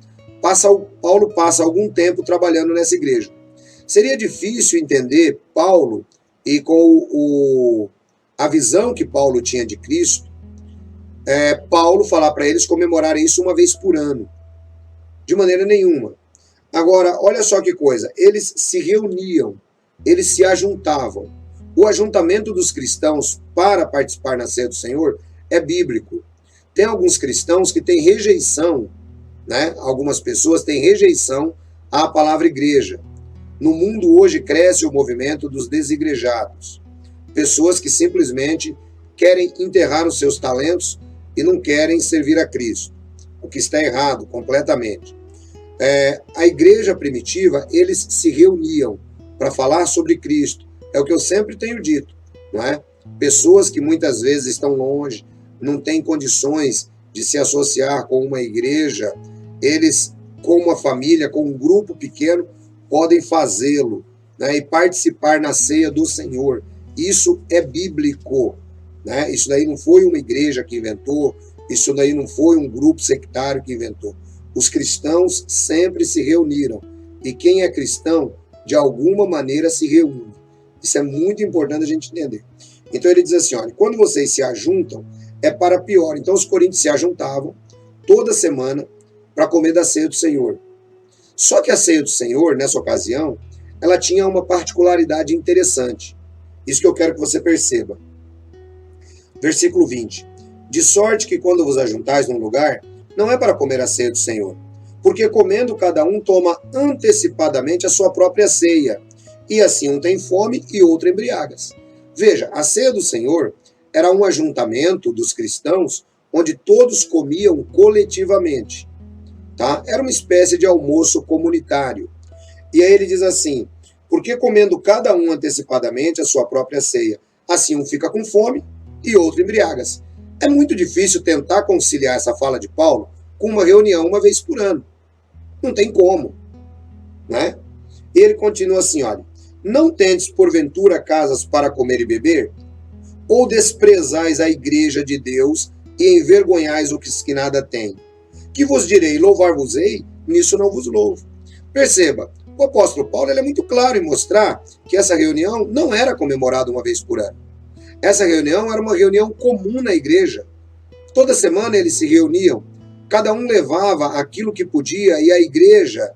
Paulo passa algum tempo trabalhando nessa igreja. Seria difícil entender Paulo e com a visão que Paulo tinha de Cristo, Paulo falar para eles comemorarem isso uma vez por ano. De maneira nenhuma. Agora, olha só que coisa. Eles se reuniam, eles se ajuntavam. O ajuntamento dos cristãos para participar na ceia do Senhor é bíblico. Tem alguns cristãos que têm rejeição, né? Algumas pessoas têm rejeição à palavra igreja. No mundo hoje cresce o movimento dos desigrejados. Pessoas que simplesmente querem enterrar os seus talentos e não querem servir a Cristo. O que está errado completamente. A igreja primitiva, eles se reuniam para falar sobre Cristo. É o que eu sempre tenho dito, não é? Pessoas que muitas vezes estão longe, não têm condições de se associar com uma igreja, eles, com uma família, com um grupo pequeno, podem fazê-lo, né, e participar na ceia do Senhor. Isso é bíblico, né? Isso daí não foi uma igreja que inventou, isso daí não foi um grupo sectário que inventou. Os cristãos sempre se reuniram. E quem é cristão, de alguma maneira, se reúne. Isso é muito importante a gente entender. Então ele diz assim, olha, quando vocês se ajuntam, é para pior. Então os coríntios se ajuntavam toda semana para comer da ceia do Senhor. Só que a ceia do Senhor, nessa ocasião, ela tinha uma particularidade interessante. Isso que eu quero que você perceba. Versículo 20. De sorte que quando vos ajuntais num lugar, não é para comer a ceia do Senhor, porque comendo cada um toma antecipadamente a sua própria ceia, e assim um tem fome e outro embriaga-se. Veja, a ceia do Senhor era um ajuntamento dos cristãos onde todos comiam coletivamente, tá? Era uma espécie de almoço comunitário. E aí ele diz assim, porque comendo cada um antecipadamente a sua própria ceia, assim um fica com fome e outro embriaga-se. É muito difícil tentar conciliar essa fala de Paulo com uma reunião uma vez por ano. Não tem como, né? E ele continua assim, olha, não tendes porventura casas para comer e beber? Ou desprezais a igreja de Deus e envergonhais os que nada têm? Que vos direi, louvar-vos-ei? Nisso não vos louvo. Perceba, o apóstolo Paulo ele é muito claro em mostrar que essa reunião não era comemorada uma vez por ano. Essa reunião era uma reunião comum na igreja. Toda semana eles se reuniam, cada um levava aquilo que podia e a igreja,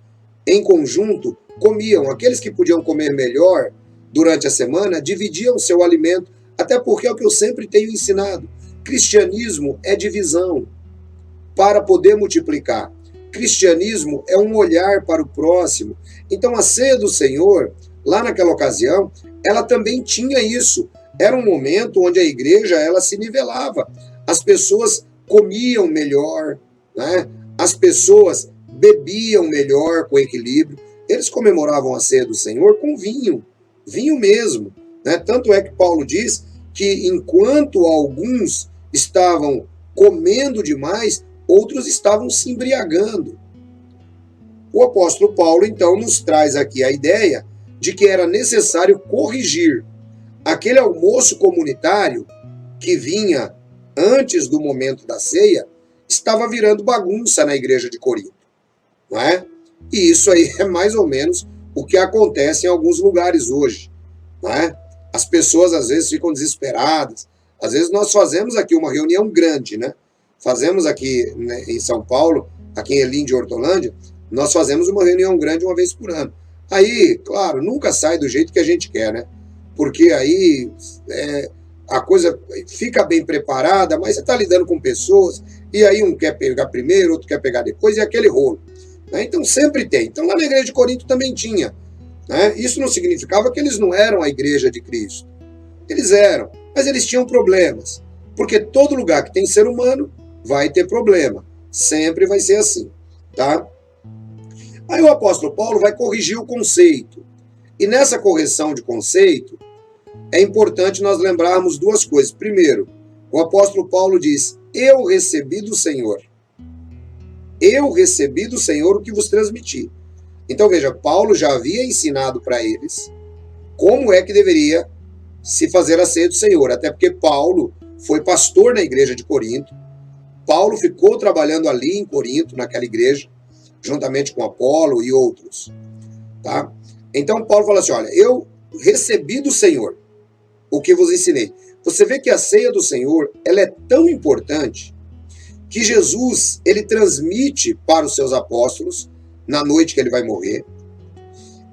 em conjunto, comiam. Aqueles que podiam comer melhor durante a semana dividiam seu alimento, até porque é o que eu sempre tenho ensinado. Cristianismo é divisão para poder multiplicar. Cristianismo é um olhar para o próximo. Então a ceia do Senhor, lá naquela ocasião, ela também tinha isso. Era um momento onde a igreja ela se nivelava. As pessoas comiam melhor, né? As pessoas bebiam melhor, com equilíbrio. Eles comemoravam a ceia do Senhor com vinho, vinho mesmo, né? Tanto é que Paulo diz que enquanto alguns estavam comendo demais, outros estavam se embriagando. O apóstolo Paulo, então, nos traz aqui a ideia de que era necessário corrigir aquele almoço comunitário que vinha antes do momento da ceia, estava virando bagunça na igreja de Corinto, não é? E isso aí é mais ou menos o que acontece em alguns lugares hoje, não é? As pessoas às vezes ficam desesperadas. Às vezes nós fazemos aqui uma reunião grande, né? Fazemos aqui, né, em São Paulo, aqui em Elim de Hortolândia, nós fazemos uma reunião grande uma vez por ano. Aí, claro, nunca sai do jeito que a gente quer, né? Porque aí a coisa fica bem preparada, mas você está lidando com pessoas, e aí um quer pegar primeiro, outro quer pegar depois, e aquele rolo, né? Então sempre tem. Então lá na igreja de Corinto também tinha, né? Isso não significava que eles não eram a igreja de Cristo. Eles eram, mas eles tinham problemas. Porque todo lugar que tem ser humano vai ter problema. Sempre vai ser assim, tá? Aí o apóstolo Paulo vai corrigir o conceito. E nessa correção de conceito, é importante nós lembrarmos duas coisas. Primeiro, o apóstolo Paulo diz: eu recebi do Senhor. Eu recebi do Senhor o que vos transmiti. Então veja, Paulo já havia ensinado para eles como é que deveria se fazer a ceia do Senhor. Até porque Paulo foi pastor na igreja de Corinto. Paulo ficou trabalhando ali em Corinto, naquela igreja, juntamente com Apolo e outros. Tá? Então Paulo fala assim, olha, eu recebi do Senhor o que vos ensinei. Você vê que a ceia do Senhor, ela é tão importante que Jesus, ele transmite para os seus apóstolos na noite que ele vai morrer.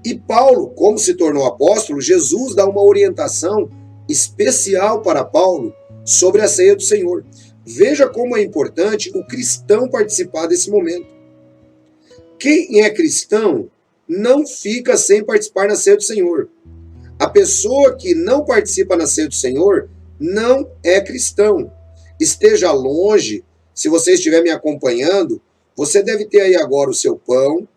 E Paulo, como se tornou apóstolo, Jesus dá uma orientação especial para Paulo sobre a ceia do Senhor. Veja como é importante o cristão participar desse momento. Quem é cristão não fica sem participar na ceia do Senhor. A pessoa que não participa na ceia do Senhor não é cristão. Esteja longe, se você estiver me acompanhando, você deve ter aí agora o seu pão,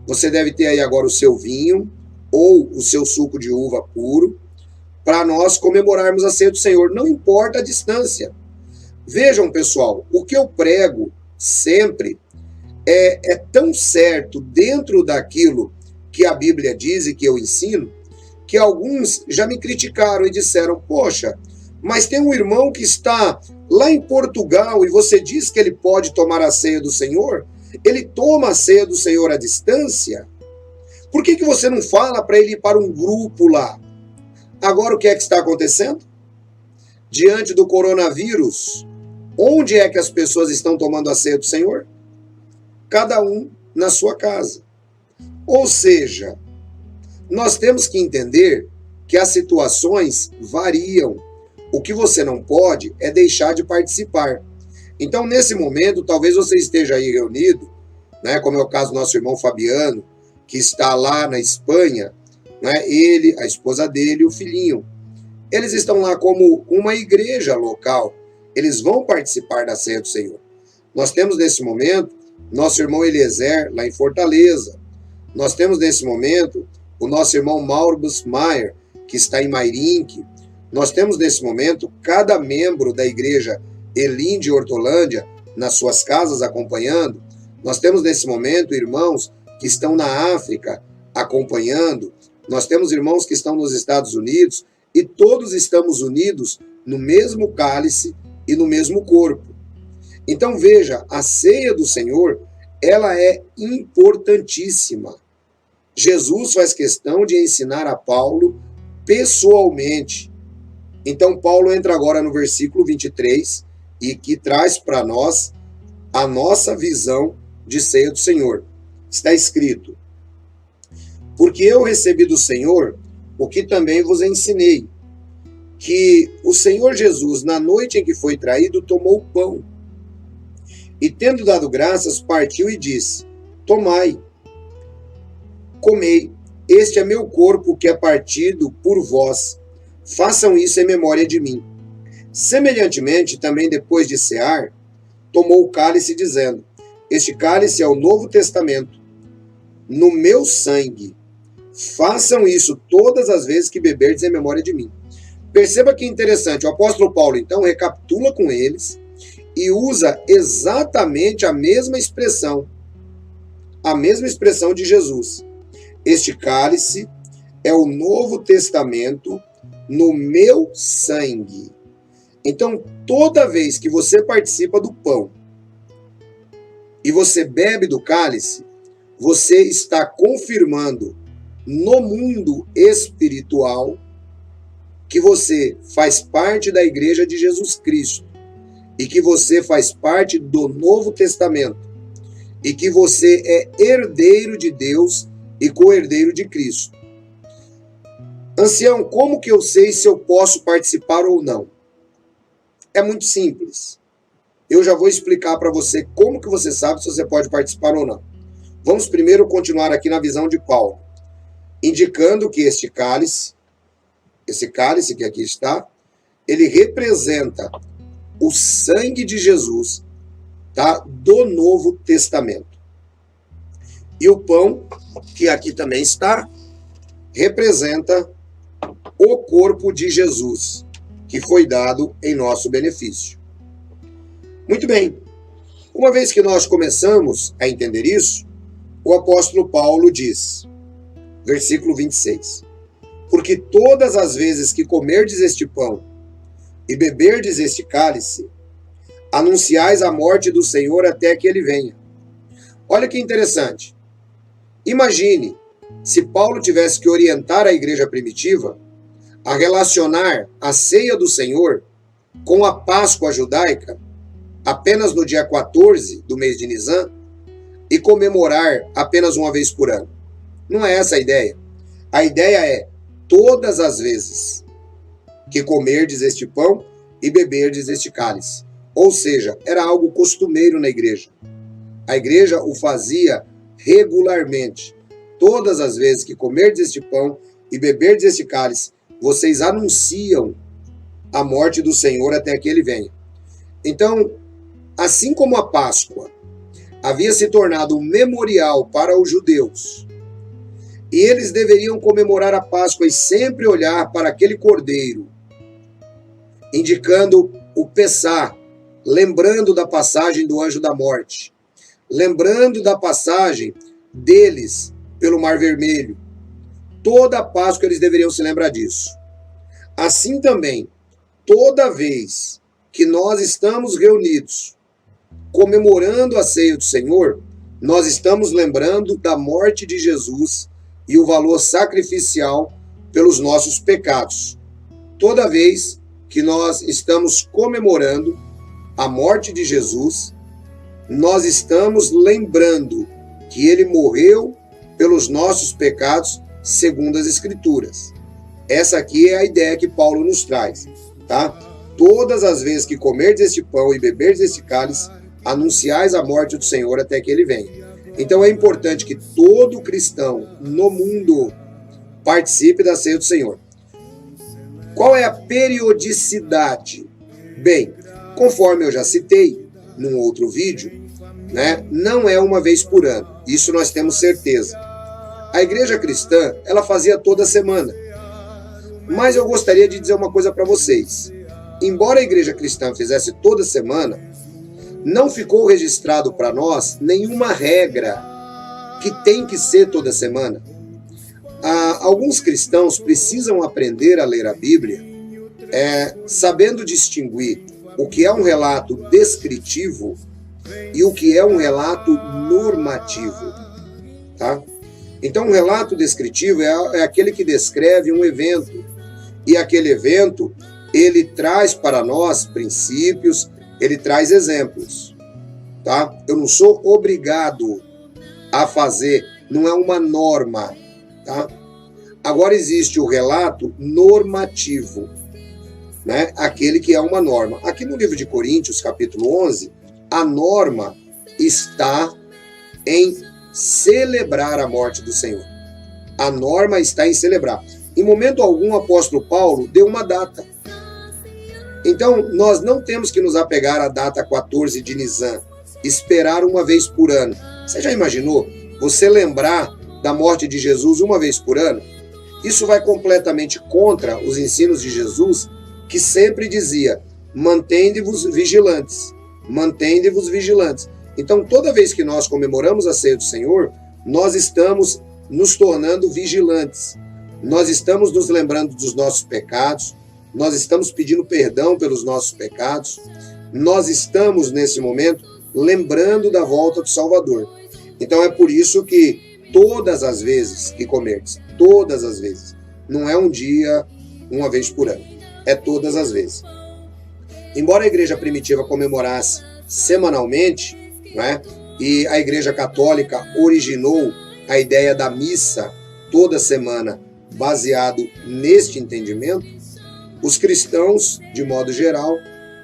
você deve ter aí agora o seu vinho ou o seu suco de uva puro, para nós comemorarmos a ceia do Senhor, não importa a distância. Vejam, pessoal, o que eu prego sempre é tão certo dentro daquilo que a Bíblia diz e que eu ensino, que alguns já me criticaram e disseram, poxa, mas tem um irmão que está lá em Portugal e você diz que ele pode tomar a ceia do Senhor? Ele toma a ceia do Senhor à distância? Por que você não fala para ele ir para um grupo lá? Agora o que é que está acontecendo? Diante do coronavírus, onde é que as pessoas estão tomando a ceia do Senhor? Cada um na sua casa. Ou seja, nós temos que entender que as situações variam. O que você não pode é deixar de participar. Então, nesse momento, talvez você esteja aí reunido, né, como é o caso do nosso irmão Fabiano, que está lá na Espanha, né, ele, a esposa dele e o filhinho. Eles estão lá como uma igreja local. Eles vão participar da ceia do Senhor. Nós temos nesse momento nosso irmão Eliezer, lá em Fortaleza. Nós temos nesse momento o nosso irmão Mauro Busmaier, que está em Mairink. Nós temos nesse momento cada membro da igreja Elim de Hortolândia nas suas casas acompanhando. Nós temos nesse momento irmãos que estão na África acompanhando. Nós temos irmãos que estão nos Estados Unidos e todos estamos unidos no mesmo cálice e no mesmo corpo. Então veja, a ceia do Senhor, ela é importantíssima. Jesus faz questão de ensinar a Paulo pessoalmente. Então Paulo entra agora no versículo 23 e que traz para nós a nossa visão de ceia do Senhor. Está escrito, porque eu recebi do Senhor o que também vos ensinei, que o Senhor Jesus, na noite em que foi traído, tomou o pão, e tendo dado graças, partiu e disse, tomai, comei, este é meu corpo que é partido por vós, façam isso em memória de mim. Semelhantemente, também depois de cear, tomou o cálice, dizendo: este cálice é o Novo Testamento, no meu sangue. Façam isso todas as vezes que beberdes em memória de mim. Perceba que interessante, o apóstolo Paulo, então, recapitula com eles e usa exatamente a mesma expressão de Jesus. Este cálice é o Novo Testamento no meu sangue. Então, toda vez que você participa do pão e você bebe do cálice, você está confirmando no mundo espiritual que você faz parte da Igreja de Jesus Cristo e que você faz parte do Novo Testamento e que você é herdeiro de Deus e co-herdeiro de Cristo. Ancião, como que eu sei se eu posso participar ou não? É muito simples. Eu já vou explicar para você como que você sabe se você pode participar ou não. Vamos primeiro continuar aqui na visão de Paulo, indicando que esse cálice que aqui está, ele representa o sangue de Jesus, tá? Do Novo Testamento. E o pão, que aqui também está, representa o corpo de Jesus, que foi dado em nosso benefício. Muito bem. Uma vez que nós começamos a entender isso, o apóstolo Paulo diz, versículo 26, porque todas as vezes que comerdes este pão e beberdes este cálice, anunciais a morte do Senhor até que ele venha. Olha que interessante. Imagine se Paulo tivesse que orientar a igreja primitiva a relacionar a ceia do Senhor com a Páscoa judaica apenas no dia 14 do mês de Nisan e comemorar apenas uma vez por ano. Não é essa a ideia. A ideia é todas as vezes que comerdes este pão e beberdes este cálice. Ou seja, era algo costumeiro na igreja. A igreja o fazia regularmente. Todas as vezes que comerdes este pão e beberdes este cálice, vocês anunciam a morte do Senhor até que ele venha. Então, assim como a Páscoa havia se tornado um memorial para os judeus, e eles deveriam comemorar a Páscoa e sempre olhar para aquele cordeiro, indicando o Pessá, lembrando da passagem do anjo da morte, lembrando da passagem deles pelo Mar Vermelho. Toda a Páscoa eles deveriam se lembrar disso. Assim também, toda vez que nós estamos reunidos comemorando a ceia do Senhor, nós estamos lembrando da morte de Jesus e o valor sacrificial pelos nossos pecados. Toda vez que nós estamos comemorando a morte de Jesus, nós estamos lembrando que ele morreu pelos nossos pecados segundo as Escrituras. Essa aqui é a ideia que Paulo nos traz, tá? Todas as vezes que comerdes este pão e beberdes este cálice, anunciais a morte do Senhor até que ele venha. Então é importante que todo cristão no mundo participe da ceia do Senhor. Qual é a periodicidade? Bem, conforme eu já citei num outro vídeo, né, não é uma vez por ano. Isso nós temos certeza. A igreja cristã, ela fazia toda semana. Mas eu gostaria de dizer uma coisa para vocês. Embora a igreja cristã fizesse toda semana, não ficou registrado para nós nenhuma regra que tem que ser toda semana. Alguns cristãos precisam aprender a ler a Bíblia, sabendo distinguir o que é um relato descritivo e o que é um relato normativo, tá? Então, um relato descritivo é aquele que descreve um evento, e aquele evento, ele traz para nós princípios, ele traz exemplos, tá? Eu não sou obrigado a fazer, não é uma norma, tá? Agora existe o relato normativo, né? Aquele que é uma norma. Aqui no livro de Coríntios, capítulo 11, a norma está em celebrar a morte do Senhor. A norma está em celebrar. Em momento algum, o apóstolo Paulo deu uma data. Então, nós não temos que nos apegar à data 14 de Nisan, esperar uma vez por ano. Você já imaginou você lembrar da morte de Jesus uma vez por ano? Isso vai completamente contra os ensinos de Jesus, que sempre dizia: mantende-vos vigilantes, mantende-vos vigilantes. Então, toda vez que nós comemoramos a ceia do Senhor, nós estamos nos tornando vigilantes. Nós estamos nos lembrando dos nossos pecados, nós estamos pedindo perdão pelos nossos pecados, nós estamos, nesse momento, lembrando da volta do Salvador. Então, é por isso que todas as vezes que comerdes, todas as vezes, não é um dia, uma vez por ano, é todas as vezes. Embora a igreja primitiva comemorasse semanalmente, né, e a igreja católica originou a ideia da missa toda semana baseado neste entendimento, os cristãos, de modo geral,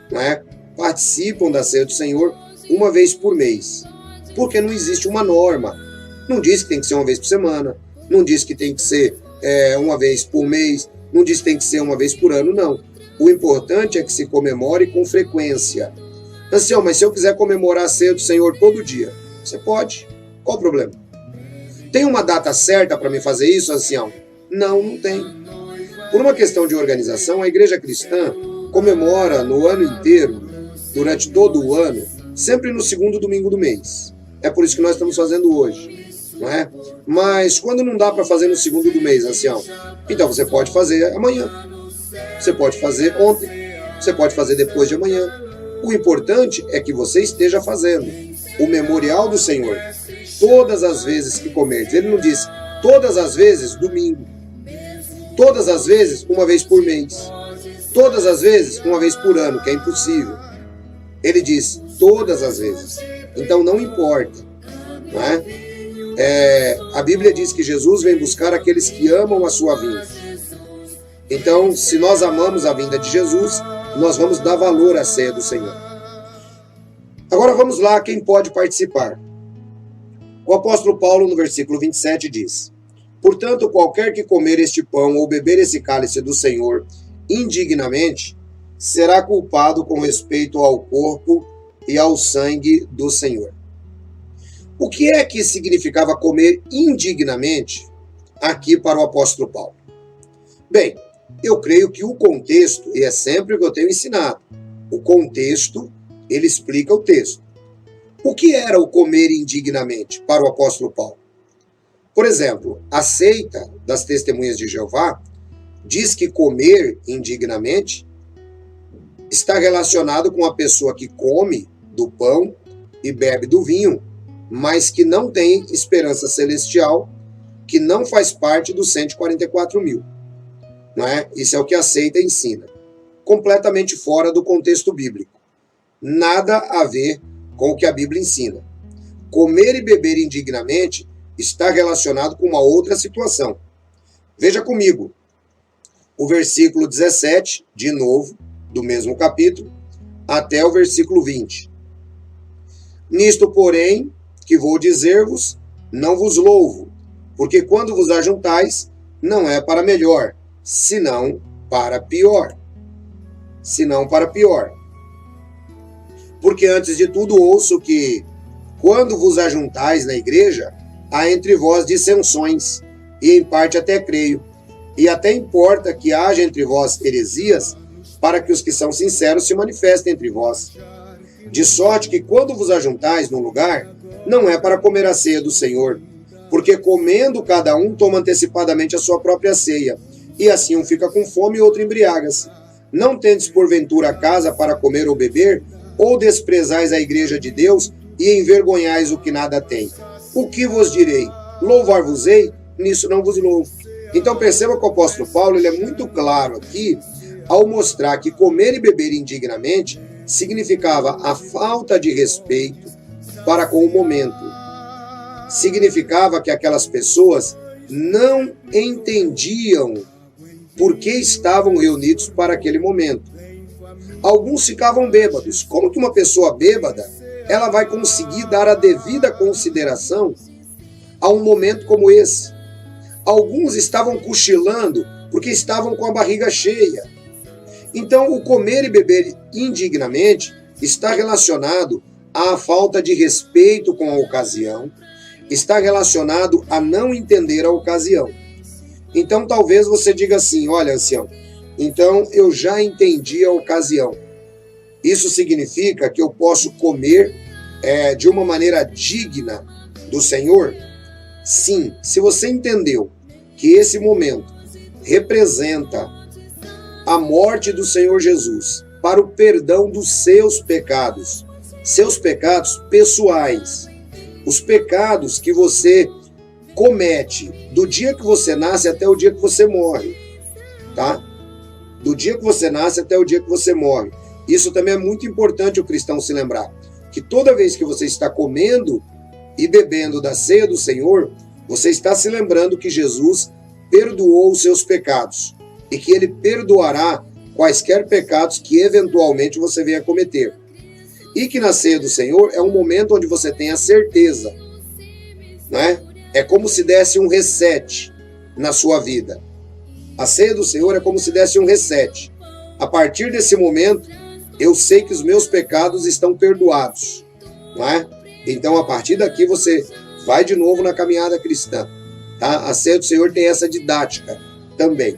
né, participam da ceia do Senhor uma vez por mês, porque não existe uma norma. Não diz que tem que ser uma vez por semana, não diz que tem que ser uma vez por mês, não diz que tem que ser uma vez por ano, não. O importante é que se comemore com frequência. Ancião, mas se eu quiser comemorar a ceia do Senhor todo dia, você pode. Qual o problema? Tem uma data certa para me fazer isso, ancião? Não, não tem. Por uma questão de organização, a igreja cristã comemora no ano inteiro, durante todo o ano, sempre no segundo domingo do mês. É por isso que nós estamos fazendo hoje, não é? Mas quando não dá para fazer no segundo do mês, ancião, então você pode fazer amanhã, você pode fazer ontem, você pode fazer depois de amanhã. O importante é que você esteja fazendo o memorial do Senhor todas as vezes que comerdes. Ele não disse todas as vezes domingo, todas as vezes uma vez por mês, todas as vezes uma vez por ano, que é impossível. Ele diz todas as vezes. Então não importa, não é? A Bíblia diz que Jesus vem buscar aqueles que amam a sua vinda. Então, se nós amamos a vinda de Jesus, nós vamos dar valor à ceia do Senhor. Agora vamos lá, quem pode participar. O apóstolo Paulo, no versículo 27, diz: portanto, qualquer que comer este pão ou beber esse cálice do Senhor indignamente, será culpado com respeito ao corpo e ao sangue do Senhor. O que é que significava comer indignamente aqui para o apóstolo Paulo? Bem, eu creio que o contexto, e é sempre o que eu tenho ensinado, o contexto, ele explica o texto. O que era o comer indignamente para o apóstolo Paulo? Por exemplo, a seita das Testemunhas de Jeová diz que comer indignamente está relacionado com a pessoa que come do pão e bebe do vinho, mas que não tem esperança celestial, que não faz parte dos 144 mil. Não é? Isso é o que a seita ensina. Completamente fora do contexto bíblico. Nada a ver com o que a Bíblia ensina. Comer e beber indignamente está relacionado com uma outra situação. Veja comigo o versículo 17, de novo, do mesmo capítulo, até o versículo 20. Nisto, porém, que vou dizer-vos, não vos louvo, porque quando vos ajuntais, não é para melhor, senão para pior. Senão para pior. Porque antes de tudo ouço que, quando vos ajuntais na igreja, há entre vós dissensões, e em parte até creio, e até importa que haja entre vós heresias, para que os que são sinceros se manifestem entre vós. De sorte que quando vos ajuntais num lugar, não é para comer a ceia do Senhor, porque comendo cada um toma antecipadamente a sua própria ceia, e assim um fica com fome e outro embriaga-se. Não tendes porventura a casa para comer ou beber, ou desprezais a igreja de Deus e envergonhais o que nada tem. O que vos direi? Louvar-vos-ei? Nisso não vos louvo. Então perceba que o apóstolo Paulo ele é muito claro aqui, ao mostrar que comer e beber indignamente significava a falta de respeito para com o momento. Significava que aquelas pessoas não entendiam por que estavam reunidos para aquele momento. Alguns ficavam bêbados. Como que uma pessoa bêbada ela vai conseguir dar a devida consideração a um momento como esse? Alguns estavam cochilando porque estavam com a barriga cheia. Então, o comer e beber indignamente está relacionado à falta de respeito com a ocasião, está relacionado a não entender a ocasião. Então, talvez você diga assim: olha, ancião, então eu já entendi a ocasião. Isso significa que eu posso comer de uma maneira digna do Senhor? Sim, se você entendeu que esse momento representa a morte do Senhor Jesus para o perdão dos seus pecados pessoais, os pecados que você comete do dia que você nasce até o dia que você morre, tá? Do dia que você nasce até o dia que você morre. Isso também é muito importante o cristão se lembrar, que toda vez que você está comendo e bebendo da ceia do Senhor, você está se lembrando que Jesus perdoou os seus pecados e que ele perdoará quaisquer pecados que eventualmente você venha cometer. E que na ceia do Senhor é um momento onde você tem a certeza, né? É como se desse um reset na sua vida. A ceia do Senhor é como se desse um reset. A partir desse momento, eu sei que os meus pecados estão perdoados, não é? Então, a partir daqui, você vai de novo na caminhada cristã, tá? A ceia do Senhor tem essa didática também.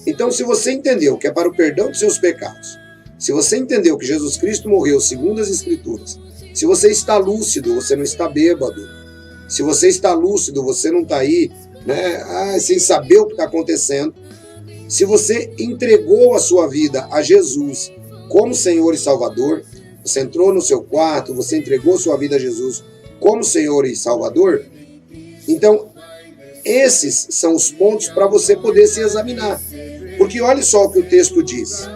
Então, se você entendeu que é para o perdão dos seus pecados, se você entendeu que Jesus Cristo morreu segundo as Escrituras, se você está lúcido, você não está bêbado, se você está lúcido, você não está aí, né, sem saber o que está acontecendo, se você entregou a sua vida a Jesus como Senhor e Salvador, você entrou no seu quarto, você entregou sua vida a Jesus como Senhor e Salvador, então esses são os pontos para você poder se examinar. Porque olha só o que o texto diz.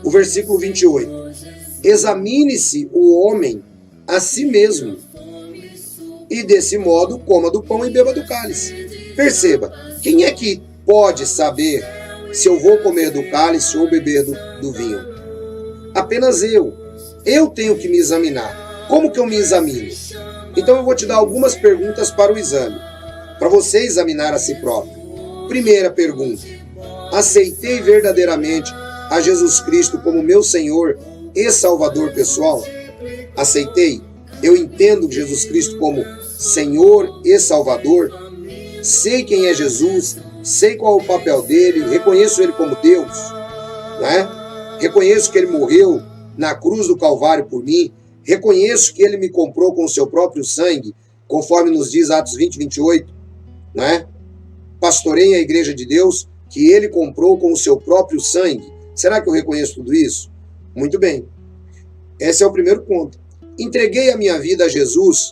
O versículo 28. Examine-se o homem a si mesmo, e desse modo coma do pão e beba do cálice. Perceba, quem é que pode saber se eu vou comer do cálice ou beber do vinho? Apenas eu. Eu tenho que me examinar. Como que eu me examino? Então eu vou te dar algumas perguntas para o exame, para você examinar a si próprio. Primeira pergunta: aceitei verdadeiramente a Jesus Cristo como meu Senhor e Salvador pessoal? Aceitei? Eu entendo Jesus Cristo como Senhor e Salvador? Sei quem é Jesus? Sei qual é o papel dele? Reconheço ele como Deus? Né? Reconheço que ele morreu na cruz do Calvário por mim? Reconheço que ele me comprou com o seu próprio sangue, conforme nos diz Atos 20, 28? Né? Pastorei a igreja de Deus que ele comprou com o seu próprio sangue. Será que eu reconheço tudo isso? Muito bem. Esse é o primeiro ponto. Entreguei a minha vida a Jesus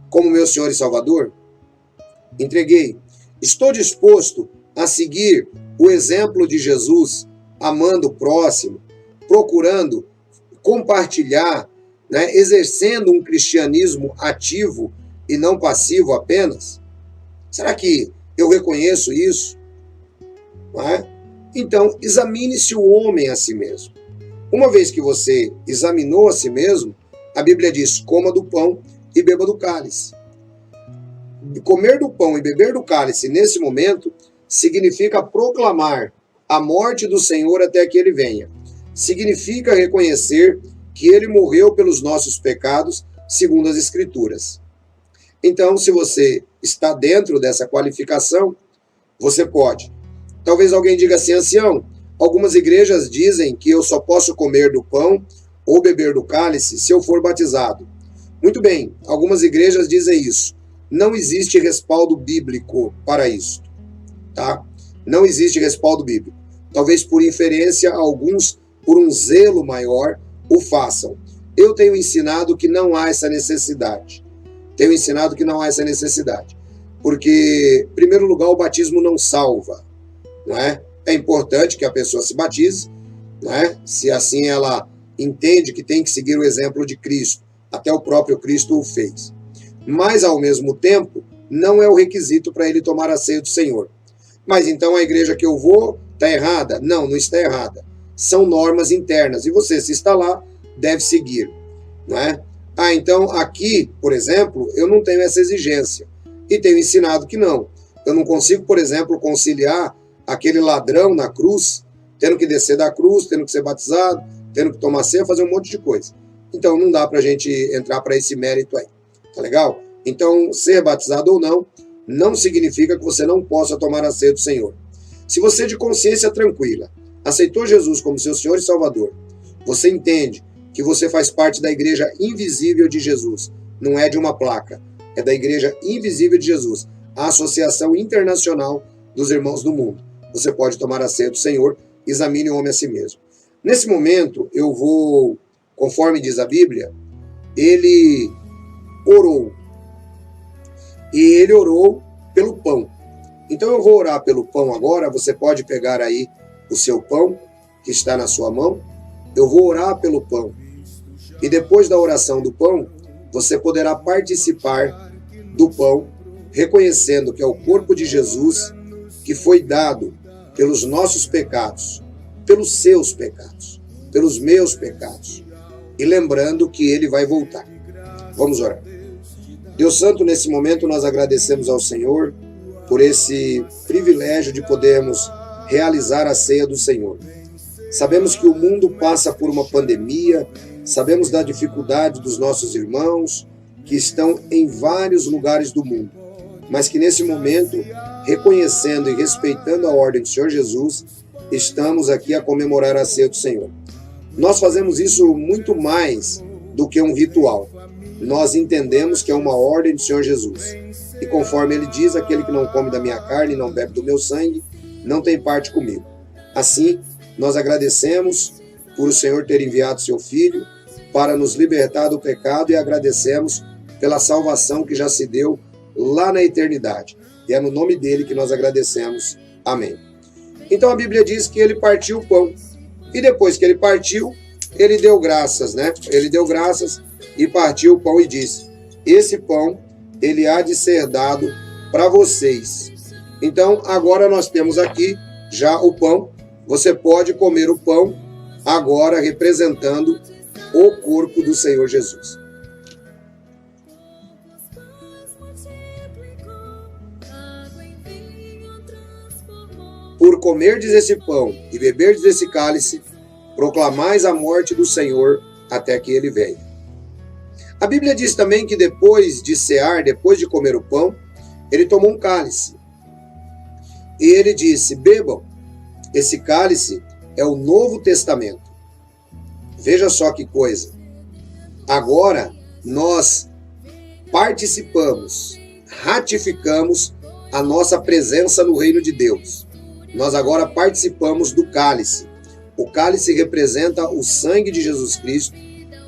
como meu Senhor e Salvador? Entreguei. Estou disposto a seguir o exemplo de Jesus, amando o próximo, procurando compartilhar, né, exercendo um cristianismo ativo e não passivo apenas? Será que eu reconheço isso? Não é? Então, examine-se o homem a si mesmo. Uma vez que você examinou a si mesmo, a Bíblia diz: coma do pão e beba do cálice. Comer do pão e beber do cálice nesse momento significa proclamar a morte do Senhor até que ele venha. Significa reconhecer que ele morreu pelos nossos pecados, segundo as Escrituras. Então, se você está dentro dessa qualificação, você pode. Talvez alguém diga assim: ancião, algumas igrejas dizem que eu só posso comer do pão ou beber do cálice se eu for batizado. Muito bem, algumas igrejas dizem isso. Não existe respaldo bíblico para isso, tá? Não existe respaldo bíblico. Talvez por inferência, alguns, por um zelo maior, o façam. Eu tenho ensinado que não há essa necessidade. Porque, em primeiro lugar, o batismo não salva, não é? É importante que a pessoa se batize, não é? Se assim ela entende que tem que seguir o exemplo de Cristo. Até o próprio Cristo o fez. Mas, ao mesmo tempo, não é o requisito para ele tomar a ceia do Senhor. Mas então a igreja que eu vou está errada? Não, não está errada. São normas internas. E você, se está lá, deve seguir, não é? Então aqui, por exemplo, eu não tenho essa exigência. E tenho ensinado que não. Eu não consigo, por exemplo, conciliar aquele ladrão na cruz, tendo que descer da cruz, tendo que ser batizado, tendo que tomar ceia, fazer um monte de coisa. Então não dá para a gente entrar para esse mérito aí, tá legal? Então ser batizado ou não, não significa que você não possa tomar a ceia do Senhor. Se você de consciência tranquila aceitou Jesus como seu Senhor e Salvador, você entende que você faz parte da igreja invisível de Jesus, não é de uma placa, é da igreja invisível de Jesus, a Associação Internacional dos Irmãos do Mundo. Você pode tomar a ceia do Senhor, examine o homem a si mesmo. Nesse momento, eu vou, conforme diz a Bíblia, ele orou. E ele orou pelo pão. Então eu vou orar pelo pão agora, você pode pegar aí o seu pão, que está na sua mão. Eu vou orar pelo pão. E depois da oração do pão, você poderá participar do pão, reconhecendo que é o corpo de Jesus que foi dado pelos nossos pecados, pelos seus pecados, pelos meus pecados. E lembrando que ele vai voltar. Vamos orar. Deus Santo, nesse momento nós agradecemos ao Senhor por esse privilégio de podermos realizar a ceia do Senhor. Sabemos que o mundo passa por uma pandemia, sabemos da dificuldade dos nossos irmãos que estão em vários lugares do mundo, mas que nesse momento, reconhecendo e respeitando a ordem do Senhor Jesus, estamos aqui a comemorar a ceia do Senhor. Nós fazemos isso muito mais do que um ritual. Nós entendemos que é uma ordem do Senhor Jesus. E conforme ele diz, aquele que não come da minha carne e não bebe do meu sangue, não tem parte comigo. Assim, nós agradecemos por o Senhor ter enviado seu Filho para nos libertar do pecado e agradecemos pela salvação que já se deu lá na eternidade. E é no nome dele que nós agradecemos. Amém. Então a Bíblia diz que ele partiu o pão. E depois que ele partiu, ele deu graças, né? Ele deu graças e partiu o pão e disse: esse pão, ele há de ser dado para vocês. Então, agora nós temos aqui já o pão. Você pode comer o pão agora representando o corpo do Senhor Jesus. Por comerdes esse pão e beberdes esse cálice, proclamais a morte do Senhor até que ele venha. A Bíblia diz também que depois de cear, depois de comer o pão, ele tomou um cálice. E ele disse: bebam, esse cálice é o Novo Testamento. Veja só que coisa. Agora nós participamos, ratificamos a nossa presença no reino de Deus. Nós agora participamos do cálice. O cálice representa o sangue de Jesus Cristo,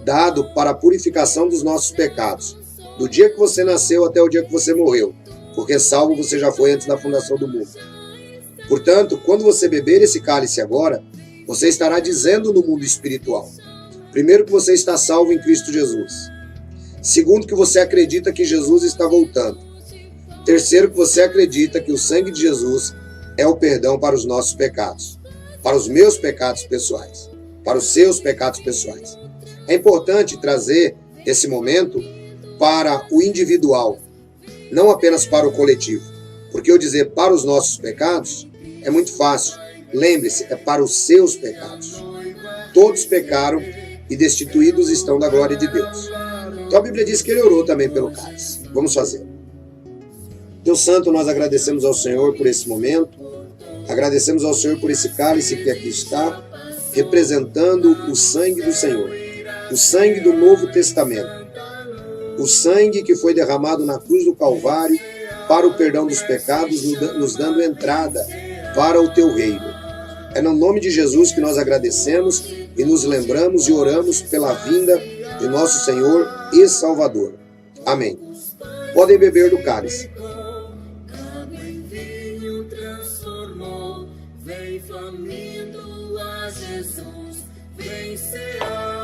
dado para a purificação dos nossos pecados, do dia que você nasceu até o dia que você morreu, porque salvo você já foi antes da fundação do mundo. Portanto, quando você beber esse cálice agora, você estará dizendo no mundo espiritual: primeiro, que você está salvo em Cristo Jesus. Segundo, que você acredita que Jesus está voltando. Terceiro, que você acredita que o sangue de Jesus é o perdão para os nossos pecados, para os meus pecados pessoais, para os seus pecados pessoais. É importante trazer esse momento para o individual, não apenas para o coletivo, porque eu dizer para os nossos pecados é muito fácil. Lembre-se, é para os seus pecados. Todos pecaram e destituídos estão da glória de Deus. Então a Bíblia diz que ele orou também pelo cálice. Vamos fazer. Deus Santo, nós agradecemos ao Senhor por esse momento, agradecemos ao Senhor por esse cálice que aqui está, representando o sangue do Senhor, o sangue do Novo Testamento, o sangue que foi derramado na cruz do Calvário para o perdão dos pecados, nos dando entrada para o teu reino. É no nome de Jesus que nós agradecemos e nos lembramos e oramos pela vinda de nosso Senhor e Salvador. Amém. Podem beber do cálice.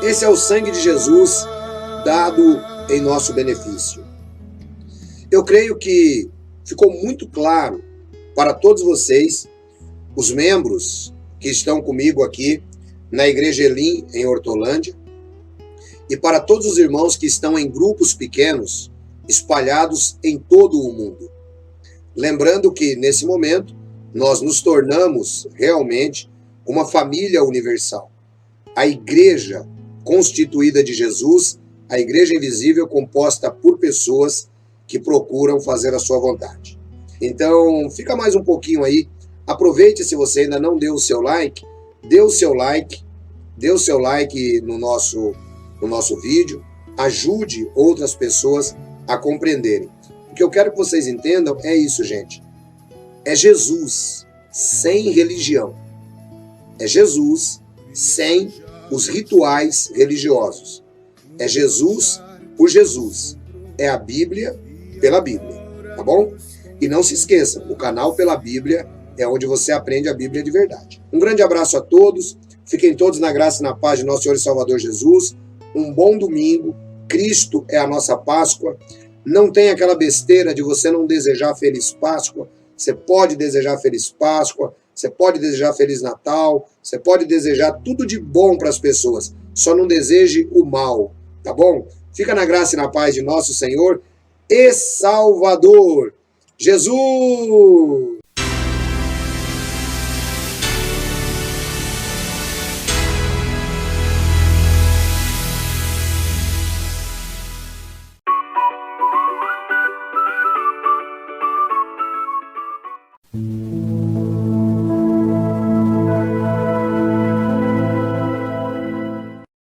Esse é o sangue de Jesus dado em nosso benefício. Eu creio que ficou muito claro para todos vocês, os membros que estão comigo aqui na Igreja Elim, em Hortolândia, e para todos os irmãos que estão em grupos pequenos, espalhados em todo o mundo. Lembrando que, nesse momento, nós nos tornamos realmente uma família universal. A igreja constituída de Jesus, a igreja invisível composta por pessoas que procuram fazer a sua vontade. Então, fica mais um pouquinho aí. Aproveite, se você ainda não deu o seu like, dê o seu like no nosso vídeo, ajude outras pessoas a compreenderem. O que eu quero que vocês entendam é isso, gente. É Jesus sem religião. É Jesus sem os rituais religiosos. É Jesus por Jesus. É a Bíblia pela Bíblia, tá bom? E não se esqueça, o canal Pela Bíblia é onde você aprende a Bíblia de verdade. Um grande abraço a todos, fiquem todos na graça e na paz de nosso Senhor e Salvador Jesus. Um bom domingo, Cristo é a nossa Páscoa. Não tem aquela besteira de você não desejar Feliz Páscoa. Você pode desejar Feliz Páscoa, você pode desejar Feliz Natal, você pode desejar tudo de bom para as pessoas, só não deseje o mal, tá bom? Fica na graça e na paz de nosso Senhor e Salvador, Jesus!